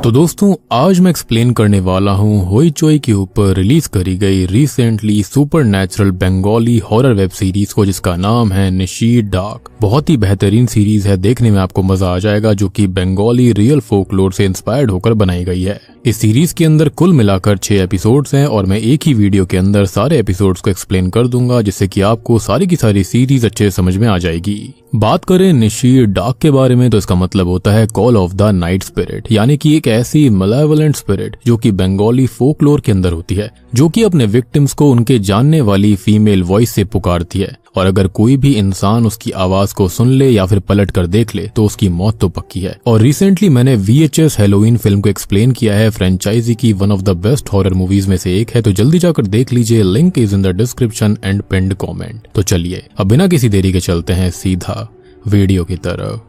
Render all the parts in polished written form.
तो दोस्तों आज मैं एक्सप्लेन करने वाला हूँ होइचोई के ऊपर रिलीज करी गई recently supernatural Bengali horror web series को, जिसका नाम है निशी डार्क। बहुत ही बेहतरीन सीरीज है, देखने में आपको मजा आ जाएगा, जो कि बंगाली रियल फोकलोर से इंस्पायर्ड होकर बनाई गई है। इस सीरीज के अंदर कुल मिलाकर 6 एपिसोड्स हैं और मैं एक ही वीडियो के अंदर सारे एपिसोड्स को एक्सप्लेन कर दूंगा, जिससे कि आपको सारी की सारी सीरीज अच्छे समझ में आ जाएगी। बात करें निशी डार्क के बारे में तो इसका मतलब होता है call of the night spirit, यानी कि एक ऐसी मलेवोलेंट स्पिरिट जो कि बंगाली फोकलोर के अंदर होती है, जो कि अपने विक्टिम्स को उनके जानने वाली फीमेल वॉइस से पुकारती है, और अगर कोई भी इंसान उसकी आवाज को सुन ले या फिर पलट कर देख ले तो उसकी मौत तो पक्की है। और रिसेंटली मैंने VHS हैलोवीन फिल्म को एक्सप्लेन किया है, फ्रेंचाइजी की one of the best horror movies में से एक है, तो जल्दी जाकर देख लीजिए, link is in the description and pinned comment. तो चलिए अब बिना किसी देरी के चलते हैं सीधा वीडियो की तरफ।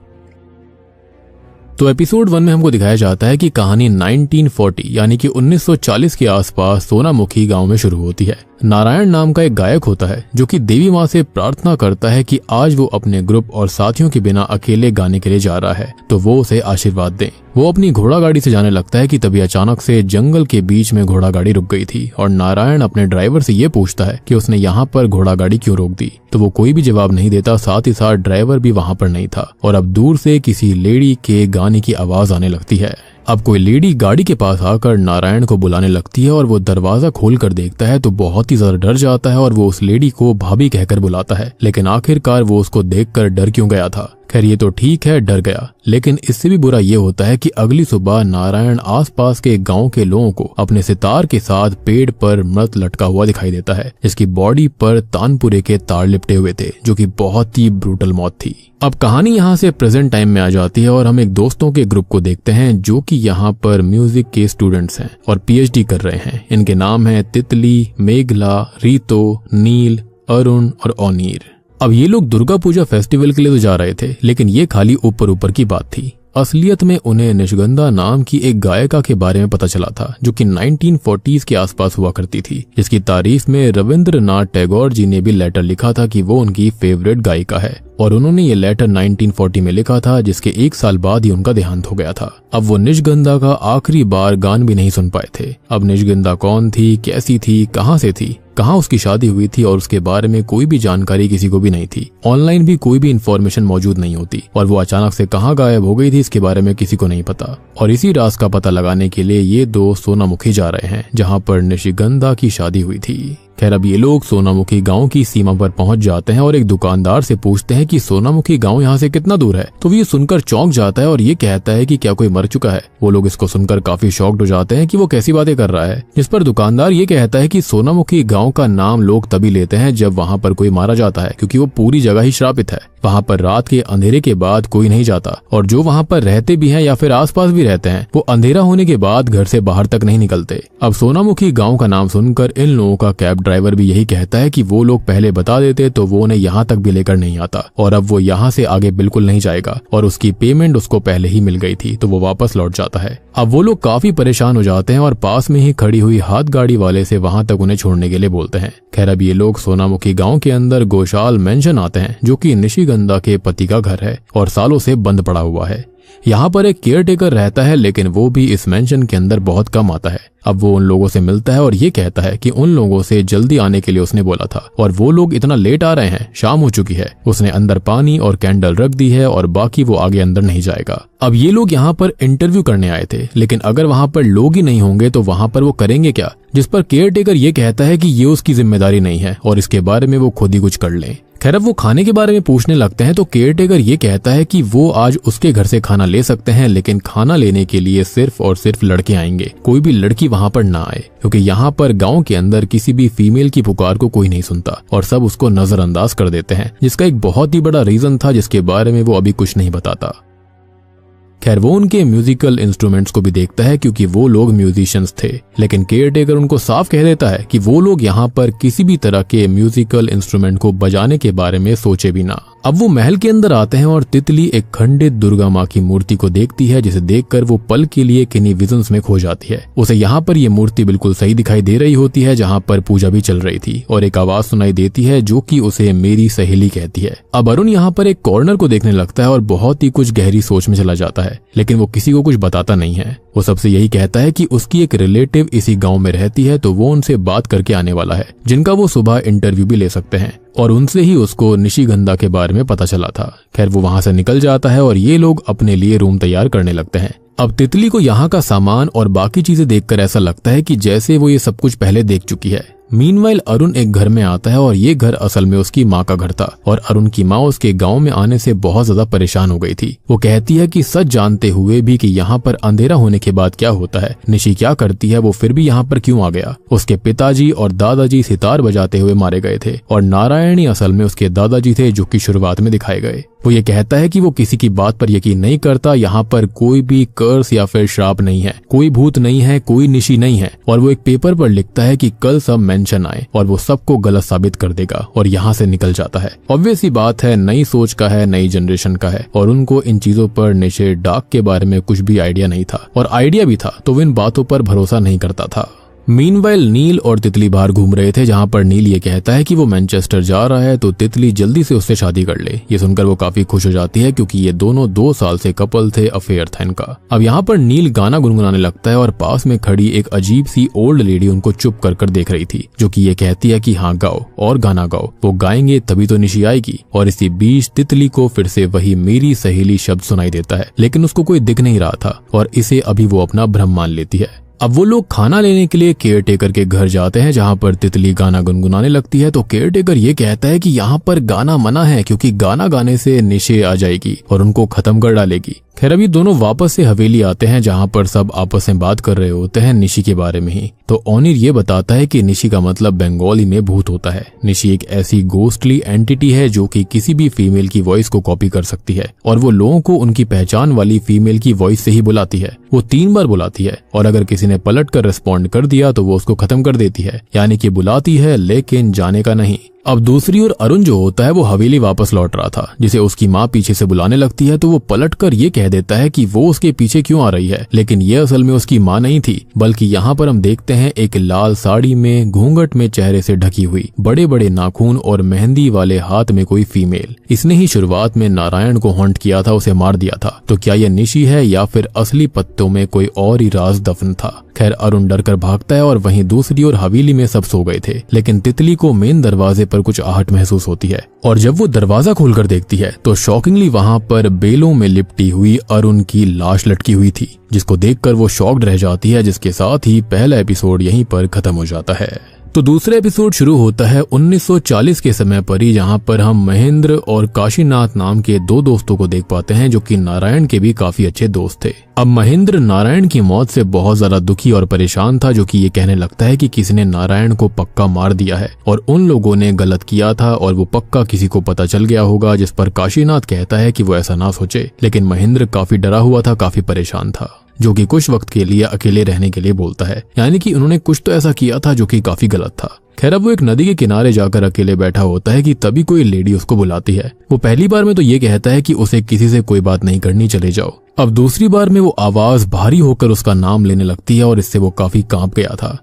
तो एपिसोड 1 में हमको दिखाया जाता है कि कहानी 1940 यानी कि 1940 के आसपास सोनामुखी गांव में शुरू होती है। नारायण नाम का एक गायक होता है जो कि देवी माँ से प्रार्थना करता है कि आज वो अपने ग्रुप और साथियों के बिना अकेले गाने के लिए जा रहा है, तो वो उसे आशीर्वाद दें। वो अपनी घोड़ा गाड़ी से जाने लगता है कि तभी अचानक से जंगल के बीच में घोड़ा गाड़ी रुक गई थी, और नारायण अपने ड्राइवर से ये पूछता है कि उसने यहाँ पर घोड़ा गाड़ी क्यों रोक दी, तो वो कोई भी जवाब नहीं देता। साथ ही साथ ड्राइवर भी वहाँ पर नहीं था, और अब दूर से किसी लेडी के गाने की आवाज आने लगती है। अब कोई लेडी गाड़ी के पास आकर नारायण को बुलाने लगती है, और वो दरवाजा खोल कर देखता है तो बहुत ही ज्यादा डर जाता है, और वो उस लेडी को भाभी कहकर बुलाता है। लेकिन आखिरकार वो उसको देखकर डर क्यों गया था? खैर ये तो ठीक है, डर गया, लेकिन इससे भी बुरा ये होता है कि अगली सुबह नारायण आसपास के गांव के लोगों को अपने सितार के साथ पेड़ पर मृत लटका हुआ दिखाई देता है, जिसकी बॉडी पर तानपुरे के तार लिपटे हुए थे, जो कि बहुत ही ब्रूटल मौत थी। अब कहानी यहाँ से प्रेजेंट टाइम में आ जाती है और हम एक दोस्तों के ग्रुप को देखते हैं, जो कि यहाँ पर म्यूजिक के स्टूडेंट्स हैं और PhD कर रहे हैं। इनके नाम है तितली, मेघला, रीतो, नील, अरुण और ओनीर। अब ये लोग दुर्गा पूजा फेस्टिवल के लिए तो जा रहे थे, लेकिन ये खाली ऊपर ऊपर की बात थी। असलियत में उन्हें निशगंधा नाम की एक गायिका के बारे में पता चला था, जो कि 1940s के आसपास हुआ करती थी, जिसकी तारीफ में रविंद्रनाथ टैगोर जी ने भी लेटर लिखा था कि वो उनकी फेवरेट गायिका है, और उन्होंने ये लेटर 1940 में लिखा था, जिसके 1 साल बाद ही उनका देहांत हो गया था। अब वो निशगंधा का आखिरी बार गान भी नहीं सुन पाए थे। अब निशगंधा कौन थी, कैसी थी, कहाँ से थी, कहाँ उसकी शादी हुई थी, और उसके बारे में कोई भी जानकारी किसी को भी नहीं थी। ऑनलाइन भी कोई भी इन्फॉर्मेशन मौजूद नहीं होती, और वो अचानक से कहाँ गायब हो गई थी इसके बारे में किसी को नहीं पता। और इसी राज का पता लगाने के लिए ये दो सोनामुखी जा रहे हैं, जहाँ पर निशिगंधा की शादी हुई थी। खैर अब ये लोग सोनामुखी गांव की सीमा पर पहुंच जाते हैं और एक दुकानदार से पूछते हैं कि सोनामुखी गांव यहाँ से कितना दूर है, तो वो ये सुनकर चौंक जाता है और ये कहता है कि क्या कोई मर चुका है। वो लोग इसको सुनकर काफी शॉक्ड हो जाते हैं कि वो कैसी बातें कर रहा है, जिस पर दुकानदार ये कहता है कि सोनामुखी गांव का नाम लोग तभी लेते हैं जब वहाँ पर कोई मारा जाता है, क्योंकि वो पूरी जगह ही श्रापित है। वहाँ पर रात के अंधेरे के बाद कोई नहीं जाता, और जो वहाँ पर रहते भी हैं या फिर आसपास भी रहते हैं, वो अंधेरा होने के बाद घर से बाहर तक नहीं निकलते। अब सोनामुखी गांव का नाम सुनकर इन लोगों का कैब ड्राइवर भी यही कहता है कि वो लोग पहले बता देते तो वो उन्हें यहाँ तक भी लेकर नहीं आता, और अब वो यहाँ से आगे बिल्कुल नहीं जाएगा, और उसकी पेमेंट उसको पहले ही मिल गई थी, तो वो वापस लौट जाता है। अब वो लोग काफी परेशान हो जाते हैं और पास में ही खड़ी हुई हाथ गाड़ी वाले से वहां तक उन्हें छोड़ने के लिए बोलते हैं। खैर अब ये लोग सोनामुखी गांव के अंदर गोशाल मेंशन आते हैं, जो कि निशिगंधा के पति का घर है और सालों से बंद पड़ा हुआ है। यहाँ पर एक केयरटेकर रहता है, लेकिन वो भी इस मेंशन के अंदर बहुत कम आता है। अब वो उन लोगों से मिलता है और ये कहता है कि उन लोगों से जल्दी आने के लिए उसने बोला था, और वो लोग इतना लेट आ रहे हैं, शाम हो चुकी है। उसने अंदर पानी और कैंडल रख दी है, और बाकी वो आगे अंदर नहीं जाएगा। अब ये लोग यहाँ पर इंटरव्यू करने आए थे, लेकिन अगर वहाँ पर लोग ही नहीं होंगे तो वहाँ पर वो करेंगे क्या? जिस पर केयरटेकर ये कहता है कि ये उसकी जिम्मेदारी नहीं है और इसके बारे में वो खुद ही कुछ कर ले। खैर अब वो खाने के बारे में पूछने लगते हैं, तो केयरटेकर ये कहता है कि वो आज उसके घर से खाना ले सकते हैं, लेकिन खाना लेने के लिए सिर्फ और सिर्फ लड़के आएंगे, कोई भी लड़की वहाँ पर ना आए, क्योंकि यहाँ पर गांव के अंदर किसी भी फीमेल की पुकार को कोई नहीं सुनता और सब उसको नजरअंदाज कर देते हैं, जिसका एक बहुत ही बड़ा रीजन था, जिसके बारे में वो अभी कुछ नहीं बताता। खैर वो उनके म्यूजिकल इंस्ट्रूमेंट्स को भी देखता है, क्योंकि वो लोग म्यूजिशियंस थे, लेकिन केयरटेकर उनको साफ कह देता है कि वो लोग यहाँ पर किसी भी तरह के म्यूजिकल इंस्ट्रूमेंट को बजाने के बारे में सोचे भी ना। अब वो महल के अंदर आते हैं और तितली एक खंडित दुर्गा माँ की मूर्ति को देखती है, जिसे देखकर वो पल के लिए किन्हीं विजन्स में खो जाती है। उसे यहाँ पर ये मूर्ति बिल्कुल सही दिखाई दे रही होती है, जहाँ पर पूजा भी चल रही थी, और एक आवाज सुनाई देती है जो कि उसे मेरी सहेली कहती है। अब अरुण यहाँ पर एक कॉर्नर को देखने लगता है और बहुत ही कुछ गहरी सोच में चला जाता है। है, लेकिन वो किसी को कुछ बताता नहीं है। वो सबसे यही कहता है कि उसकी एक रिलेटिव इसी गांव में रहती है, तो वो उनसे बात करके आने वाला है, जिनका वो सुबह इंटरव्यू भी ले सकते हैं। और उनसे ही उसको निशिगंधा के बारे में पता चला था। खैर वो वहां से निकल जाता है और ये लोग अपने लिए रूम तैयार करने लगते हैं। अब तितली को यहाँ का सामान और बाकी चीजें देखकर ऐसा लगता है कि जैसे वो ये सब कुछ पहले देख चुकी है। मीनवाइल अरुण एक घर में आता है और ये घर असल में उसकी माँ का घर था और अरुण की माँ उसके गांव में आने से बहुत ज्यादा परेशान हो गई थी। वो कहती है कि सच जानते हुए भी कि यहाँ पर अंधेरा होने के बाद क्या होता है, निशी क्या करती है, वो फिर भी यहाँ पर क्यों आ गया। उसके पिताजी और दादाजी सितार बजाते हुए मारे गए थे और नारायणी असल में उसके दादाजी थे, जो कि शुरुआत में दिखाए गए। वो ये कहता है कि वो किसी की बात पर यकीन नहीं करता, यहाँ पर कोई भी कर्स या फिर श्राप नहीं है, कोई भूत नहीं है, कोई निशी नहीं है। और वो एक पेपर पर लिखता है कि कल सब मेंशन आए और वो सबको गलत साबित कर देगा और यहाँ से निकल जाता है। ऑब्वियस सी बात है, नई सोच का है, नई जनरेशन का है और उनको इन चीजों पर निशे डार्क के बारे में कुछ भी आइडिया नहीं था, और आइडिया भी था तो वो इन बातों पर भरोसा नहीं करता था। मीनवाइल नील और तितली बाहर घूम रहे थे, जहां पर नील ये कहता है कि वो मैनचेस्टर जा रहा है, तो तितली जल्दी से उससे शादी कर ले। ये सुनकर वो काफी खुश हो जाती है क्योंकि ये दोनों 2 साल से कपल थे, अफेयर था इनका। अब यहाँ पर नील गाना गुनगुनाने लगता है और पास में खड़ी एक अजीब सी ओल्ड लेडी उनको चुप कर देख रही थी, जो कि ये कहती है कि हाँ गाओ और गाना गाओ, वो गाएंगे तभी तो निशी आएगी। और इसी बीच तितली को फिर से वही मेरी सहेली शब्द सुनाई देता है, लेकिन उसको कोई दिख नहीं रहा था और इसे अभी वो अपना भ्रम मान लेती है। अब वो लोग खाना लेने के लिए केयर टेकर के घर जाते हैं, जहाँ पर तितली गाना गुनगुनाने लगती है। तो केयर टेकर ये कहता है कि यहाँ पर गाना मना है क्योंकि गाना गाने से निशे आ जाएगी और उनको खत्म कर डालेगी। खैर अभी दोनों वापस से हवेली आते हैं, जहाँ पर सब आपस में बात कर रहे होते हैं निशी के बारे में ही। तो ओनिर ये बताता है कि निशी का मतलब बंगाली में भूत होता है। निशी एक ऐसी गोस्टली एंटिटी है जो कि किसी भी फीमेल की वॉइस को कॉपी कर सकती है और वो लोगों को उनकी पहचान वाली फीमेल की वॉइस से ही बुलाती है। वो 3 बार बुलाती है और अगर किसी ने पलट कर रिस्पॉन्ड कर दिया तो वो उसको खत्म कर देती है, यानी कि बुलाती है लेकिन जाने का नहीं। अब दूसरी ओर अरुण जो होता है वो हवेली वापस लौट रहा था, जिसे उसकी माँ पीछे से बुलाने लगती है। तो वो पलटकर ये कह देता है कि वो उसके पीछे क्यों आ रही है, लेकिन ये असल में उसकी माँ नहीं थी, बल्कि यहाँ पर हम देखते हैं एक लाल साड़ी में घूंघट में चेहरे से ढकी हुई, बड़े बड़े नाखून और मेहंदी वाले हाथ में कोई फीमेल। इसने ही शुरुआत में नारायण को हॉन्ट किया था, उसे मार दिया था। तो क्या यह निशी है या फिर असली पत्तों में कोई और ही राज दफन था। खैर अरुण डर कर भागता है और वहीं दूसरी ओर हवेली में सब सो गए थे, लेकिन तितली को मेन दरवाजे पर कुछ आहट महसूस होती है और जब वो दरवाजा खोलकर देखती है तो शॉकिंगली वहां पर बेलों में लिपटी हुई अरुण की लाश लटकी हुई थी, जिसको देखकर वो शॉक्ड रह जाती है, जिसके साथ ही पहला एपिसोड यहीं पर खत्म हो जाता है। तो दूसरा एपिसोड शुरू होता है 1940 के समय पर ही, जहां पर हम महेंद्र और काशीनाथ नाम के 2 दोस्तों को देख पाते हैं, जो कि नारायण के भी काफी अच्छे दोस्त थे। अब महेंद्र नारायण की मौत से बहुत ज्यादा दुखी और परेशान था, जो कि ये कहने लगता है कि किसी ने नारायण को पक्का मार दिया है और उन लोगों ने गलत किया था और वो पक्का किसी को पता चल गया होगा। जिस पर काशीनाथ कहता है कि वो ऐसा ना सोचे, लेकिन महेंद्र काफी डरा हुआ था, काफी परेशान था, जो कि कुछ वक्त के लिए अकेले रहने के लिए बोलता है, यानी कि उन्होंने कुछ तो ऐसा किया था जो कि काफी गलत था। खैर अब वो एक नदी के किनारे जाकर अकेले बैठा होता है कि तभी कोई लेडी उसको बुलाती है। वो पहली बार में तो ये कहता है कि उसे किसी से कोई बात नहीं करनी, चले जाओ। अब दूसरी बार में वो आवाज भारी होकर उसका नाम लेने लगती है और इससे वो काफी कांप गया था।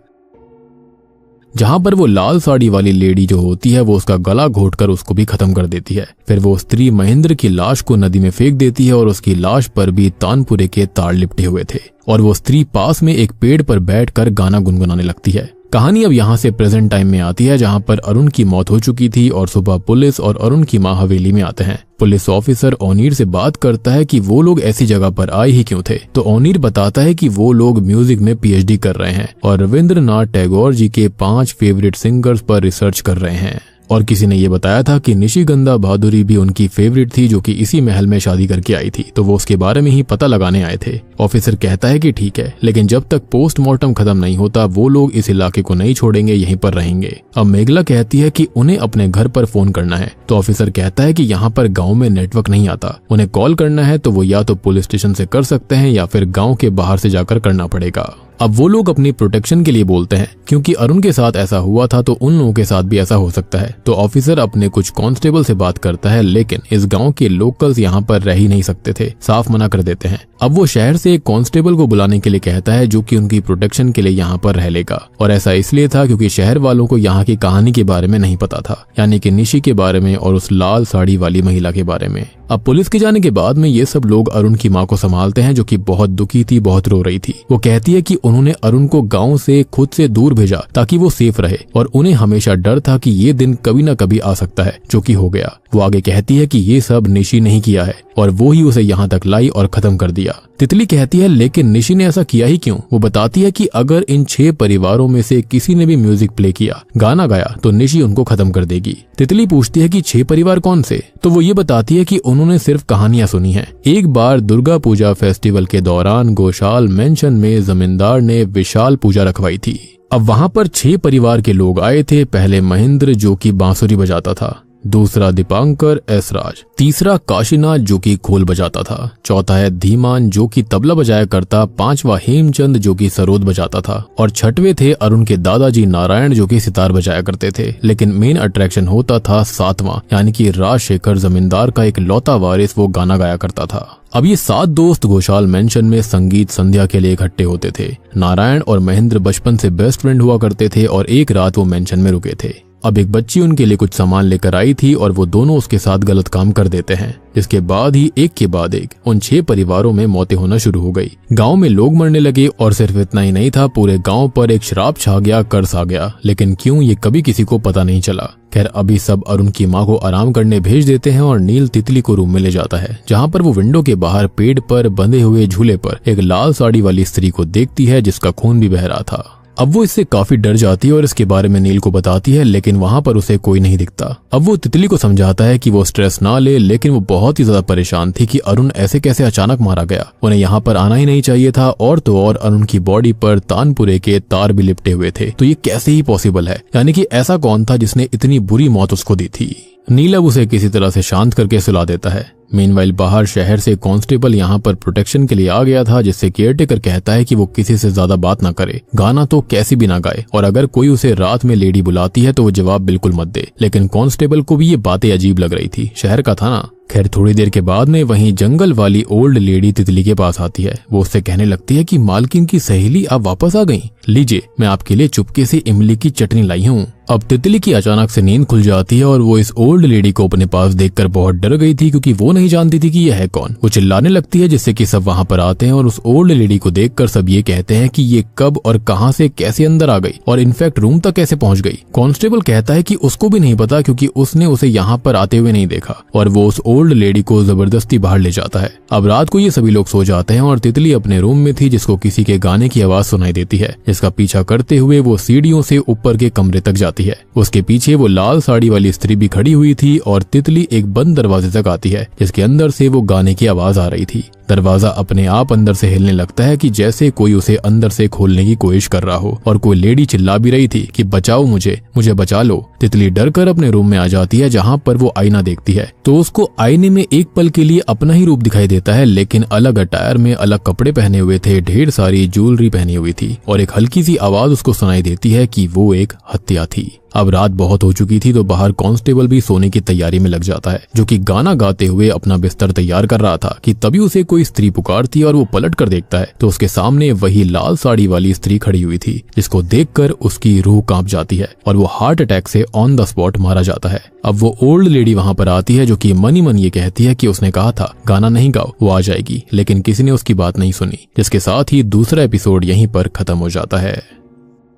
जहां पर वो लाल साड़ी वाली लेडी जो होती है वो उसका गला घोटकर उसको भी खत्म कर देती है। फिर वो स्त्री महेंद्र की लाश को नदी में फेंक देती है और उसकी लाश पर भी तानपुरे के तार लिपटे हुए थे और वो स्त्री पास में एक पेड़ पर बैठकर गाना गुनगुनाने लगती है। कहानी अब यहाँ से प्रेजेंट टाइम में आती है, जहाँ पर अरुण की मौत हो चुकी थी और सुबह पुलिस और अरुण की माँ हवेली में आते हैं। पुलिस ऑफिसर ओनीर से बात करता है कि वो लोग ऐसी जगह पर आए ही क्यों थे। तो ओनीर बताता है कि वो लोग म्यूजिक में पीएचडी कर रहे हैं और रविंद्रनाथ टैगोर जी के 5 फेवरेट सिंगर्स पर रिसर्च कर रहे हैं। और किसी ने ये बताया था कि निशिगंधा बहादुरी भी उनकी फेवरेट थी, जो कि इसी महल में शादी करके आई थी, तो वो उसके बारे में ही पता लगाने आए थे। ऑफिसर कहता है कि ठीक है, लेकिन जब तक पोस्टमार्टम खत्म नहीं होता वो लोग इस इलाके को नहीं छोड़ेंगे, यहीं पर रहेंगे। अब मेघला कहती है कि उन्हें अपने घर पर फोन करना है। तो ऑफिसर कहता है कि यहाँ पर गाँव में नेटवर्क नहीं आता, उन्हें कॉल करना है तो वो या तो पुलिस स्टेशन से कर सकते हैं या फिर गाँव के बाहर से जाकर करना पड़ेगा। अब वो लोग अपनी प्रोटेक्शन के लिए बोलते हैं, क्योंकि अरुण के साथ ऐसा हुआ था तो उन लोगों के साथ भी ऐसा हो सकता है। तो ऑफिसर अपने कुछ कांस्टेबल से बात करता है, लेकिन इस गांव के लोकल्स यहाँ पर रह ही नहीं सकते थे, साफ मना कर देते हैं। अब वो शहर से एक कांस्टेबल को बुलाने के लिए कहता है, जो कि उनकी प्रोटेक्शन के लिए यहाँ पर रह लेगा। और ऐसा इसलिए था क्योंकि शहर वालों को यहाँ की कहानी के बारे में नहीं पता था, यानी कि निशी के बारे में और उस लाल साड़ी वाली महिला के बारे में। अब पुलिस के जाने के बाद में ये सब लोग अरुण की माँ को संभालते हैं, जो कि बहुत दुखी थी, बहुत रो रही थी। वो कहती है कि उन्होंने अरुण को गांव से खुद से दूर भेजा ताकि वो सेफ रहे, और उन्हें हमेशा डर था कि ये दिन कभी ना कभी आ सकता है, जो कि हो गया। वो आगे कहती है कि ये सब निशी नहीं किया है और वो ही उसे यहाँ तक लाई और खत्म कर दिया। तितली कहती है, लेकिन निशी ने ऐसा किया ही क्यों? वो बताती है कि अगर इन 6 परिवारों में से किसी ने भी म्यूजिक प्ले किया, गाना गाया, तो निशी उनको खत्म कर देगी। तितली पूछती है कि 6 परिवार कौन से? तो वो ये बताती है कि उन्होंने सिर्फ कहानियां सुनी हैं। एक बार दुर्गा पूजा फेस्टिवल के दौरान गोशाल मेंशन में जमींदार ने विशाल पूजा रखवाई थी। अब वहाँ पर 6 परिवार के लोग आए थे। पहले महेंद्र, जो कि बांसुरी बजाता था, दूसरा दीपांकर एस राज, तीसरा काशीनाथ जो कि खोल बजाता था, चौथा है धीमान जो कि तबला बजाया करता, पांचवा हेमचंद जो कि सरोद बजाता था, और छठवे थे अरुण के दादाजी नारायण जो कि सितार बजाया करते थे। लेकिन मेन अट्रैक्शन होता था 7वां, यानी कि राजशेखर, जमींदार का एक लौता वारिस, वो गाना गाया करता था। अब ये 7 दोस्त घोषाल मेंशन में संगीत संध्या के लिए इकट्ठे होते थे। नारायण और महेंद्र बचपन से बेस्ट फ्रेंड हुआ करते थे और एक रात वो मेंशन में रुके थे। अब एक बच्ची उनके लिए कुछ सामान लेकर आई थी और वो दोनों उसके साथ गलत काम कर देते हैं, जिसके बाद ही एक के बाद एक उन 6 परिवारों में मौतें होना शुरू हो गई। गांव में लोग मरने लगे और सिर्फ इतना ही नहीं था, पूरे गांव पर एक शराब छा गया, कर्ज आ गया। लेकिन क्यों, ये कभी किसी को पता नहीं चला। खैर, अभी सब अरुण की माँ को आराम करने भेज देते हैं और नील तितली को रूम में ले जाता है, जहाँ पर वो विंडो के बाहर पेड़ पर बंधे हुए झूले पर एक लाल साड़ी वाली स्त्री को देखती है, जिसका खून भी बह रहा था। अब वो इससे काफी डर जाती है और इसके बारे में नील को बताती है, लेकिन वहाँ पर उसे कोई नहीं दिखता। अब वो तितली को समझाता है कि वो स्ट्रेस ना ले, लेकिन वो बहुत ही ज्यादा परेशान थी कि अरुण ऐसे कैसे अचानक मारा गया। उन्हें यहाँ पर आना ही नहीं चाहिए था, और तो और अरुण की बॉडी पर तानपुरे के तार भी लिपटे हुए थे, तो ये कैसे ही पॉसिबल है? यानी कि ऐसा कौन था जिसने इतनी बुरी मौत उसको दी थी? नील अब उसे किसी तरह से शांत करके सुला देता है। मीनवाइल बाहर शहर से कांस्टेबल यहाँ पर प्रोटेक्शन के लिए आ गया था, जिससे केयरटेकर कहता है कि वो किसी से ज्यादा बात ना करे, गाना तो कैसी भी ना गाए, और अगर कोई उसे रात में लेडी बुलाती है तो वो जवाब बिल्कुल मत दे। लेकिन कांस्टेबल को भी ये बातें अजीब लग रही थी, शहर का था ना। खैर, थोड़ी देर के बाद में वहीं जंगल वाली ओल्ड लेडी तितली के पास आती है। वो उससे कहने लगती है कि मालकिन की सहेली आप वापस आ गई, लीजिए मैं आपके लिए चुपके से इमली की चटनी लाई हूँ। अब तितली की अचानक से नींद खुल जाती है और वो इस ओल्ड लेडी को अपने पास देखकर बहुत डर गई थी, क्योंकि वो नहीं जानती थी कि यह है कौन। वो चिल्लाने लगती है, जिससे कि सब वहाँ पर आते हैं और उस ओल्ड लेडी को देखकर सब ये कहते हैं कि ये कब और कहां से कैसे अंदर आ गई, और इनफैक्ट रूम तक कैसे पहुंच गई। कांस्टेबल कहता है कि उसको भी नहीं पता, क्योंकि उसने उसे यहाँ पर आते हुए नहीं देखा, और वो उस ओल्ड लेडी को जबरदस्ती बाहर ले जाता है। अब रात को ये सभी लोग सो जाते हैं और तितली अपने रूम में थी, जिसको किसी के गाने की आवाज सुनाई देती है, जिसका पीछा करते हुए वो सीढ़ियों से ऊपर के कमरे तक जाती है। उसके पीछे वो लाल साड़ी वाली स्त्री भी खड़ी हुई थी, और तितली एक बंद दरवाजे तक आती है, जिसके अंदर से वो गाने की आवाज आ रही थी। दरवाजा अपने आप अंदर से हिलने लगता है कि जैसे कोई उसे अंदर से खोलने की कोशिश कर रहा हो, और कोई लेडी चिल्ला भी रही थी कि बचाओ मुझे, मुझे बचा लो। तितली डर कर अपने रूम में आ जाती है, जहाँ पर वो आईना देखती है, तो उसको आईने में एक पल के लिए अपना ही रूप दिखाई देता है, लेकिन अलग अटायर में, अलग कपड़े पहने हुए थे, ढेर सारी ज्वेलरी पहनी हुई थी, और एक हल्की सी आवाज उसको सुनाई देती है कि वो एक हत्या थी। अब रात बहुत हो चुकी थी, तो बाहर कांस्टेबल भी सोने की तैयारी में लग जाता है, जो कि गाना गाते हुए अपना बिस्तर तैयार कर रहा था कि तभी उसे कोई स्त्री पुकारती है, और वो पलट कर देखता है तो उसके सामने वही लाल साड़ी वाली स्त्री खड़ी हुई थी, जिसको देखकर उसकी रूह कांप जाती है और वो हार्ट अटैक से ऑन द स्पॉट मारा जाता है। अब वो ओल्ड लेडी वहां पर आती है, जो कि मन ही मन ये कहती है कि उसने कहा था गाना नहीं गाओ, वो आ जाएगी, लेकिन किसी ने उसकी बात नहीं सुनी, जिसके साथ ही दूसरा एपिसोड यहीं पर खत्म हो जाता है।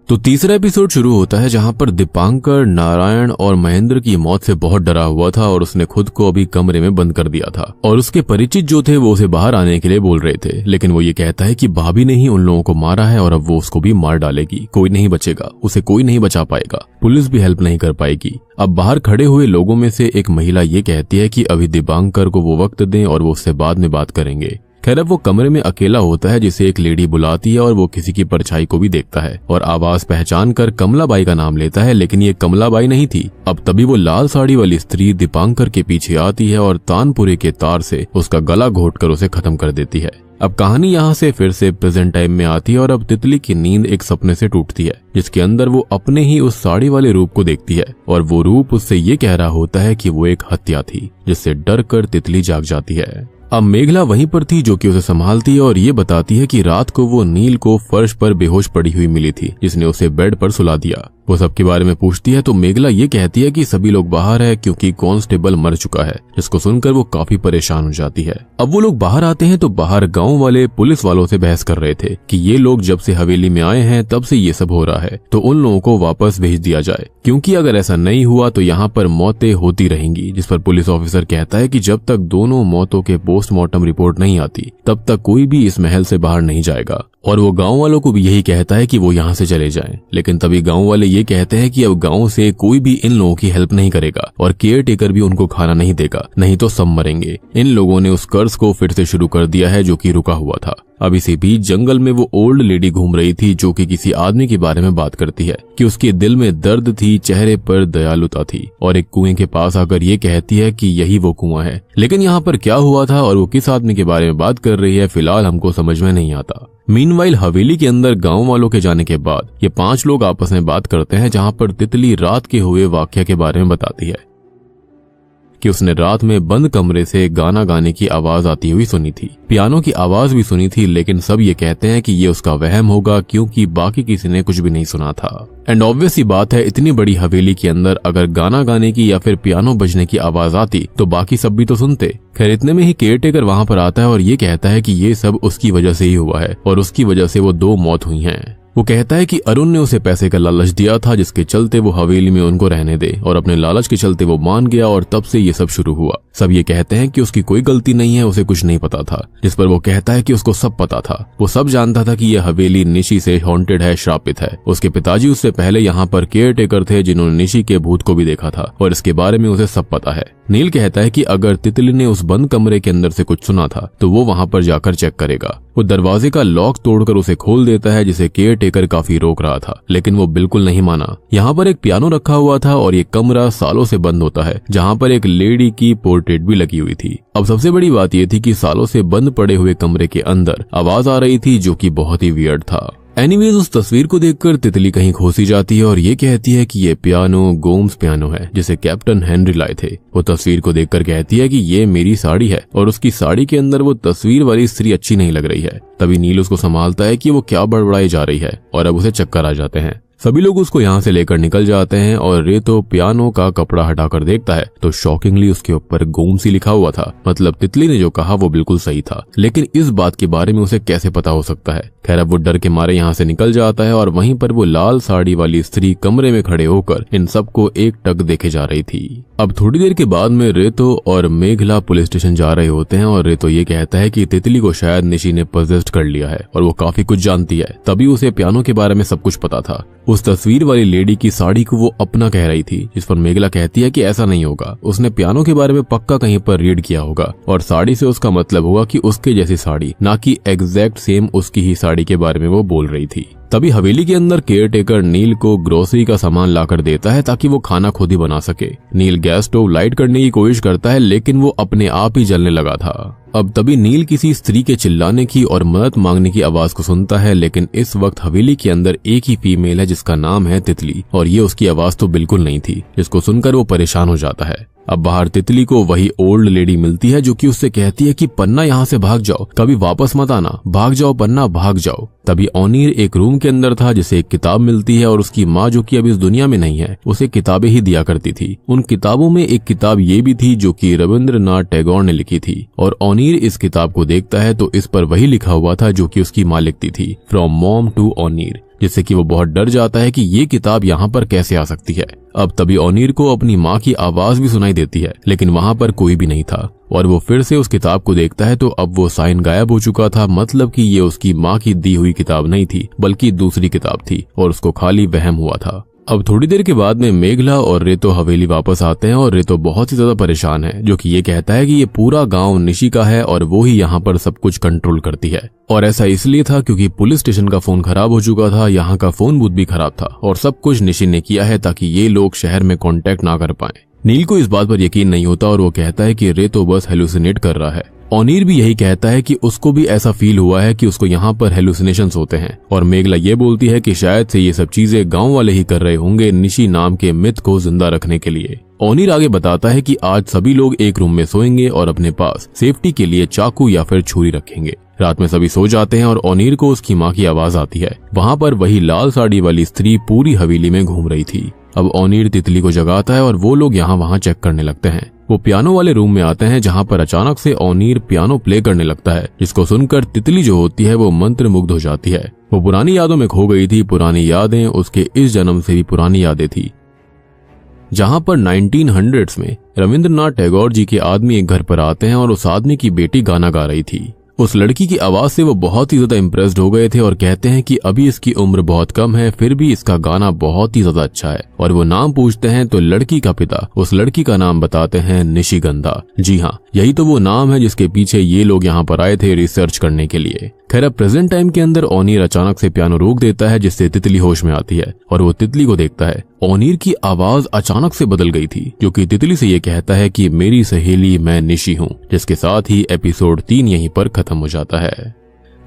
तो तीसरा एपिसोड शुरू होता है, जहां पर दीपांकर नारायण और महेंद्र की मौत से बहुत डरा हुआ था और उसने खुद को अभी कमरे में बंद कर दिया था, और उसके परिचित जो थे वो उसे बाहर आने के लिए बोल रहे थे, लेकिन वो ये कहता है कि भाभी ने ही उन लोगों को मारा है और अब वो उसको भी मार डालेगी, कोई नहीं बचेगा, उसे कोई नहीं बचा पाएगा, पुलिस भी हेल्प नहीं कर पाएगी। अब बाहर खड़े हुए लोगों में से एक महिला ये कहती है कि अभी दीपांकर को वो वक्त दें और वो उससे बाद में बात करेंगे, खैर अब वो कमरे में अकेला होता है जिसे एक लेडी बुलाती है और वो किसी की परछाई को भी देखता है और आवाज पहचान कर कमलाबाई का नाम लेता है, लेकिन ये कमलाबाई नहीं थी। अब तभी वो लाल साड़ी वाली स्त्री दीपांकर के पीछे आती है और तानपुरे के तार से उसका गला घोटकर उसे खत्म कर देती है। अब कहानी यहाँ से फिर से प्रेजेंट टाइम में आती है और अब तितली की नींद एक सपने से टूटती है जिसके अंदर वो अपने ही उस साड़ी वाले रूप को देखती है और वो रूप उससे ये कह रहा होता है कि वो एक हत्या थी, जिससे डर कर तितली जाग जाती है। अब मेघला वहीं पर थी जो कि उसे संभालती है और ये बताती है कि रात को वो नील को फर्श पर बेहोश पड़ी हुई मिली थी जिसने उसे बेड पर सुला दिया। वो सबके बारे में पूछती है तो मेघला ये कहती है कि सभी लोग बाहर है क्योंकि कांस्टेबल मर चुका है, जिसको सुनकर वो काफी परेशान हो जाती है। अब वो लोग बाहर आते हैं तो बाहर गांव वाले पुलिस वालों से बहस कर रहे थे कि ये लोग जब से हवेली में आए हैं तब से ये सब हो रहा है, तो उन लोगों को वापस भेज दिया जाए क्योंकि अगर ऐसा नहीं हुआ तो यहाँ पर मौतें होती रहेंगी। जिस पर पुलिस ऑफिसर कहता है कि जब तक दोनों मौतों के पोस्टमार्टम रिपोर्ट नहीं आती तब तक कोई भी इस महल से बाहर नहीं जाएगा और वो गांव वालों को भी यही कहता है कि वो यहाँ से चले जाएं। लेकिन तभी गांव वाले ये कहते हैं कि अब गांव से कोई भी इन लोगों की हेल्प नहीं करेगा और केयर टेकर भी उनको खाना नहीं देगा, नहीं तो सब मरेंगे। इन लोगों ने उस कर्ज को फिर से शुरू कर दिया है जो कि रुका हुआ था। अब इसी बीच जंगल में वो ओल्ड लेडी घूम रही थी जो कि किसी आदमी के बारे में बात करती है कि उसके दिल में दर्द थी, चेहरे पर दयालुता थी और एक कुएं के पास आकर ये कहती है कि यही वो कुआं है। लेकिन यहाँ पर क्या हुआ था और वो किस आदमी के बारे में बात कर रही है फिलहाल हमको समझ में नहीं आता। मीनवाइल हवेली के अंदर गांव वालों के जाने के बाद ये 5 लोग आपस में बात करते हैं जहां पर तितली रात के हुए वाकया के बारे में बताती है कि उसने रात में बंद कमरे से गाना गाने की आवाज आती हुई सुनी थी, पियानो की आवाज भी सुनी थी, लेकिन सब ये कहते हैं कि ये उसका वहम होगा क्योंकि बाकी किसी ने कुछ भी नहीं सुना था। एंड ऑब्वियस ही बात है, इतनी बड़ी हवेली के अंदर अगर गाना गाने की या फिर पियानो बजने की आवाज आती तो बाकी सब भी तो सुनते। खैर इतने में ही केयर टेकर वहां पर आता है और ये कहता है कि ये सब उसकी वजह से ही हुआ है और उसकी वजह से वो 2 मौत हुई हैं। वो कहता है कि अरुण ने उसे पैसे का लालच दिया था जिसके चलते वो हवेली में उनको रहने दे और अपने लालच के चलते वो मान गया और तब से ये सब शुरू हुआ। सब ये कहते हैं कि उसकी कोई गलती नहीं है, उसे कुछ नहीं पता था। जिस पर वो कहता है कि उसको सब पता था, वो सब जानता था कि यह हवेली निशी से हॉन्टेड है, श्रापित है। उसके पिताजी उससे पहले यहाँ पर केयर टेकर थे जिन्होंने निशी के भूत को भी देखा था और इसके बारे में उसे सब पता है। नील कहता है कि अगर तितली ने उस बंद कमरे के अंदर से कुछ सुना था तो वो वहां पर जाकर चेक करेगा। वो दरवाजे का लॉक तोड़कर उसे खोल देता है जिसे केयर टेकर काफी रोक रहा था, लेकिन वो बिल्कुल नहीं माना। यहाँ पर एक पियानो रखा हुआ था और ये कमरा सालों से बंद होता है जहाँ पर एक लेडी की पोर्ट्रेट भी लगी हुई थी। अब सबसे बड़ी बात ये थी कि सालों से बंद पड़े हुए कमरे के अंदर आवाज आ रही थी जो कि बहुत ही वियर्ड था। एनीवेज उस तस्वीर को देखकर तितली कहीं खोसी जाती है और ये कहती है कि ये पियानो गोम्स पियानो है जिसे कैप्टन हेनरी लाए थे। वो तस्वीर को देखकर कहती है कि ये मेरी साड़ी है और उसकी साड़ी के अंदर वो तस्वीर वाली स्त्री अच्छी नहीं लग रही है। तभी नील उसको संभालता है कि वो क्या बड़बड़ाई जा रही है और अब उसे चक्कर आ जाते हैं। सभी लोग उसको यहाँ से लेकर निकल जाते हैं और रेतो पियानो का कपड़ा हटाकर देखता है तो शॉकिंगली उसके ऊपर गोमसी लिखा हुआ था। मतलब तितली ने जो कहा वो बिल्कुल सही था, लेकिन इस बात के बारे में उसे कैसे पता हो सकता है। खैर अब वो डर के मारे यहाँ से निकल जाता है और वहीं पर वो लाल साड़ी वाली स्त्री कमरे में खड़े होकर इन सबको एक टक देखे जा रही थी। अब थोड़ी देर के बाद में रेतो और मेघला पुलिस स्टेशन जा रहे होते हैं और रेतो ये कहता है कि तितली को शायद निशी ने पोजेस्ड कर लिया है और वो काफी कुछ जानती है। तभी उसे पियानो के बारे में सब कुछ पता था। उस तस्वीर वाली लेडी की साड़ी को वो अपना कह रही थी, जिस पर मेघला कहती है कि ऐसा नहीं होगा, उसने पियानो के बारे में पक्का कहीं पर रीड किया होगा और साड़ी से उसका मतलब होगा कि उसके जैसी साड़ी, ना कि एग्जैक्ट सेम उसकी ही साड़ी के बारे में वो बोल रही थी। तभी हवेली के अंदर केयर टेकर नील को ग्रोसरी का सामान लाकर देता है ताकि वो खाना खुद ही बना सके। नील गैस स्टोव लाइट करने की कोशिश करता है लेकिन वो अपने आप ही जलने लगा था। अब तभी नील किसी स्त्री के चिल्लाने की और मदद मांगने की आवाज को सुनता है, लेकिन इस वक्त हवेली के अंदर एक ही फीमेल है जिसका नाम है तितली और ये उसकी आवाज तो बिल्कुल नहीं थी, जिसको सुनकर वो परेशान हो जाता है। अब बाहर तितली को वही ओल्ड लेडी मिलती है जो कि उससे कहती है कि पन्ना यहाँ से भाग जाओ, कभी वापस मत आना, भाग जाओ पन्ना भाग जाओ। तभी ओनीर एक रूम के अंदर था जिसे एक किताब मिलती है और उसकी माँ जो कि अब इस दुनिया में नहीं है उसे किताबें ही दिया करती थी। उन किताबों में एक किताब ये भी थी जो कि रविंद्रनाथ टैगोर ने लिखी थी और ओनीर इस किताब को देखता है तो इस पर वही लिखा हुआ था जो कि उसकी माँ लिखती थी, फ्रॉम मॉम टू ओनीर, जिससे कि वो बहुत डर जाता है कि ये किताब यहाँ पर कैसे आ सकती है। अब तभी ओनीर को अपनी माँ की आवाज भी सुनाई देती है लेकिन वहाँ पर कोई भी नहीं था और वो फिर से उस किताब को देखता है तो अब वो साइन गायब हो चुका था। मतलब कि ये उसकी माँ की दी हुई किताब नहीं थी बल्कि दूसरी किताब थी और उसको खाली वहम हुआ था। अब थोड़ी देर के बाद में मेघला और रेतो हवेली वापस आते हैं और रेतो बहुत ही ज्यादा परेशान है, जो कि ये कहता है कि ये पूरा गांव निशी का है और वो ही यहाँ पर सब कुछ कंट्रोल करती है। और ऐसा इसलिए था क्योंकि पुलिस स्टेशन का फोन खराब हो चुका था, यहाँ का फोन बूथ भी खराब था और सब कुछ निशी ने किया है ताकि ये लोग शहर में कांटेक्ट ना कर पाए। नील को इस बात पर यकीन नहीं होता और वो कहता है कि रेतो बस हेलुसिनेट कर रहा है। ओनीर भी यही कहता है कि उसको भी ऐसा फील हुआ है कि उसको यहाँ पर हेलुसिनेशंस होते हैं। और मेघला ये बोलती है कि शायद से ये सब चीजें गांव वाले ही कर रहे होंगे निशी नाम के मिथ को जिंदा रखने के लिए। ओनीर आगे बताता है कि आज सभी लोग एक रूम में सोएंगे और अपने पास सेफ्टी के लिए चाकू या फिर छुरी रखेंगे। रात में सभी सो जाते हैं और ओनीर को उसकी माँ की आवाज आती है। वहाँ पर वही लाल साड़ी वाली स्त्री पूरी हवेली में घूम रही थी। अब ओनीर तितली को जगाता है और वो लोग यहाँ वहाँ चेक करने लगते हैं। वो पियानो वाले रूम में आते हैं जहाँ पर अचानक से ओनीर पियानो प्ले करने लगता है, जिसको सुनकर तितली जो होती है वो मंत्र मुग्ध हो जाती है। वो पुरानी यादों में खो गई थी। पुरानी यादें उसके इस जन्म से भी पुरानी यादें थी। जहाँ पर 1900s में रविंद्रनाथ टैगोर जी के आदमी एक घर पर आते हैं और उस आदमी की बेटी गाना गा रही थी। उस लड़की की आवाज से वो बहुत ही ज्यादा इम्प्रेस्ड हो गए थे और कहते हैं कि अभी इसकी उम्र बहुत कम है, फिर भी इसका गाना बहुत ही ज्यादा अच्छा है। और वो नाम पूछते हैं तो लड़की का पिता उस लड़की का नाम बताते हैं निशिगंधा। जी हाँ, यही तो वो नाम है जिसके पीछे ये लोग यहाँ पर आए थे रिसर्च करने के लिए। खैर, अब प्रेजेंट टाइम के अंदर ओनीर अचानक से पियानो रोक देता है, जिससे तितली होश में आती है और वो तितली को देखता है। ओनीर की आवाज अचानक से बदल गई थी, जो कि तितली से ये कहता है कि मेरी सहेली मैं निशी हूँ। जिसके साथ ही एपिसोड 3 यहीं पर खत्म हो जाता है।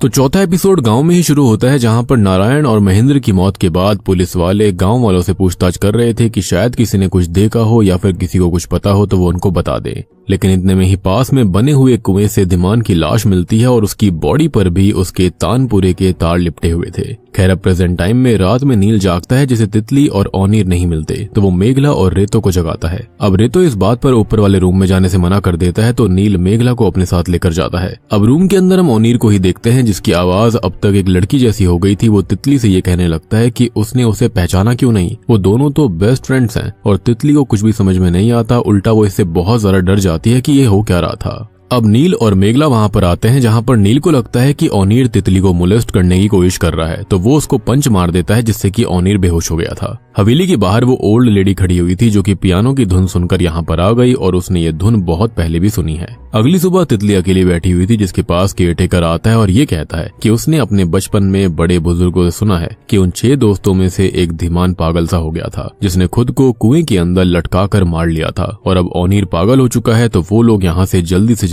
तो चौथा एपिसोड गांव में ही शुरू होता है, जहां पर नारायण और महेंद्र की मौत के बाद पुलिस वाले गांव वालों से पूछताछ कर रहे थे कि शायद किसी ने कुछ देखा हो या फिर किसी को कुछ पता हो तो वो उनको बता दे। लेकिन इतने में ही पास में बने हुए कुएं से धीमान की लाश मिलती है और उसकी बॉडी पर भी उसके तानपुरे के तार लिपटे हुए थे। खैर, अब प्रेजेंट टाइम में रात में नील जागता है जिसे तितली और ओनीर नहीं मिलते, तो वो मेघला और रेतो को जगाता है। अब रेतो इस बात पर ऊपर वाले रूम में जाने से मना कर देता है, तो नील मेघला को अपने साथ लेकर जाता है। अब रूम के अंदर हम ओनीर को ही देखते हैं, जिसकी आवाज अब तक एक लड़की जैसी हो गई थी। वो तितली से ये कहने लगता है कि उसने उसे पहचाना क्यों नहीं, वो दोनों तो बेस्ट फ्रेंड्स हैं। और तितली को कुछ भी समझ में नहीं आता, उल्टा वो इससे बहुत ज्यादा डर जाती है कि ये हो क्या रहा था। अब नील और मेघला वहां पर आते हैं, जहां पर नील को लगता है कि ओनीर तितली को मोलेस्ट करने की कोशिश कर रहा है, तो वो उसको पंच मार देता है, जिससे कि ओनीर बेहोश हो गया था। हवेली के बाहर वो ओल्ड लेडी खड़ी हुई थी, जो कि पियानो की धुन सुनकर यहाँ पर आ गई और उसने ये धुन बहुत पहले भी सुनी है। अगली सुबह तितली अकेली बैठी हुई थी, जिसके पास केयरटेकर आता है और ये कहता है कि उसने अपने बचपन में बड़े बुजुर्गों से सुना है कि उन 6 दोस्तों में से एक धीमान पागल सा हो गया था, जिसने खुद को कुएं के अंदर लटका कर मार लिया था। और अब ओनीर पागल हो चुका है, तो वो लोग यहाँ से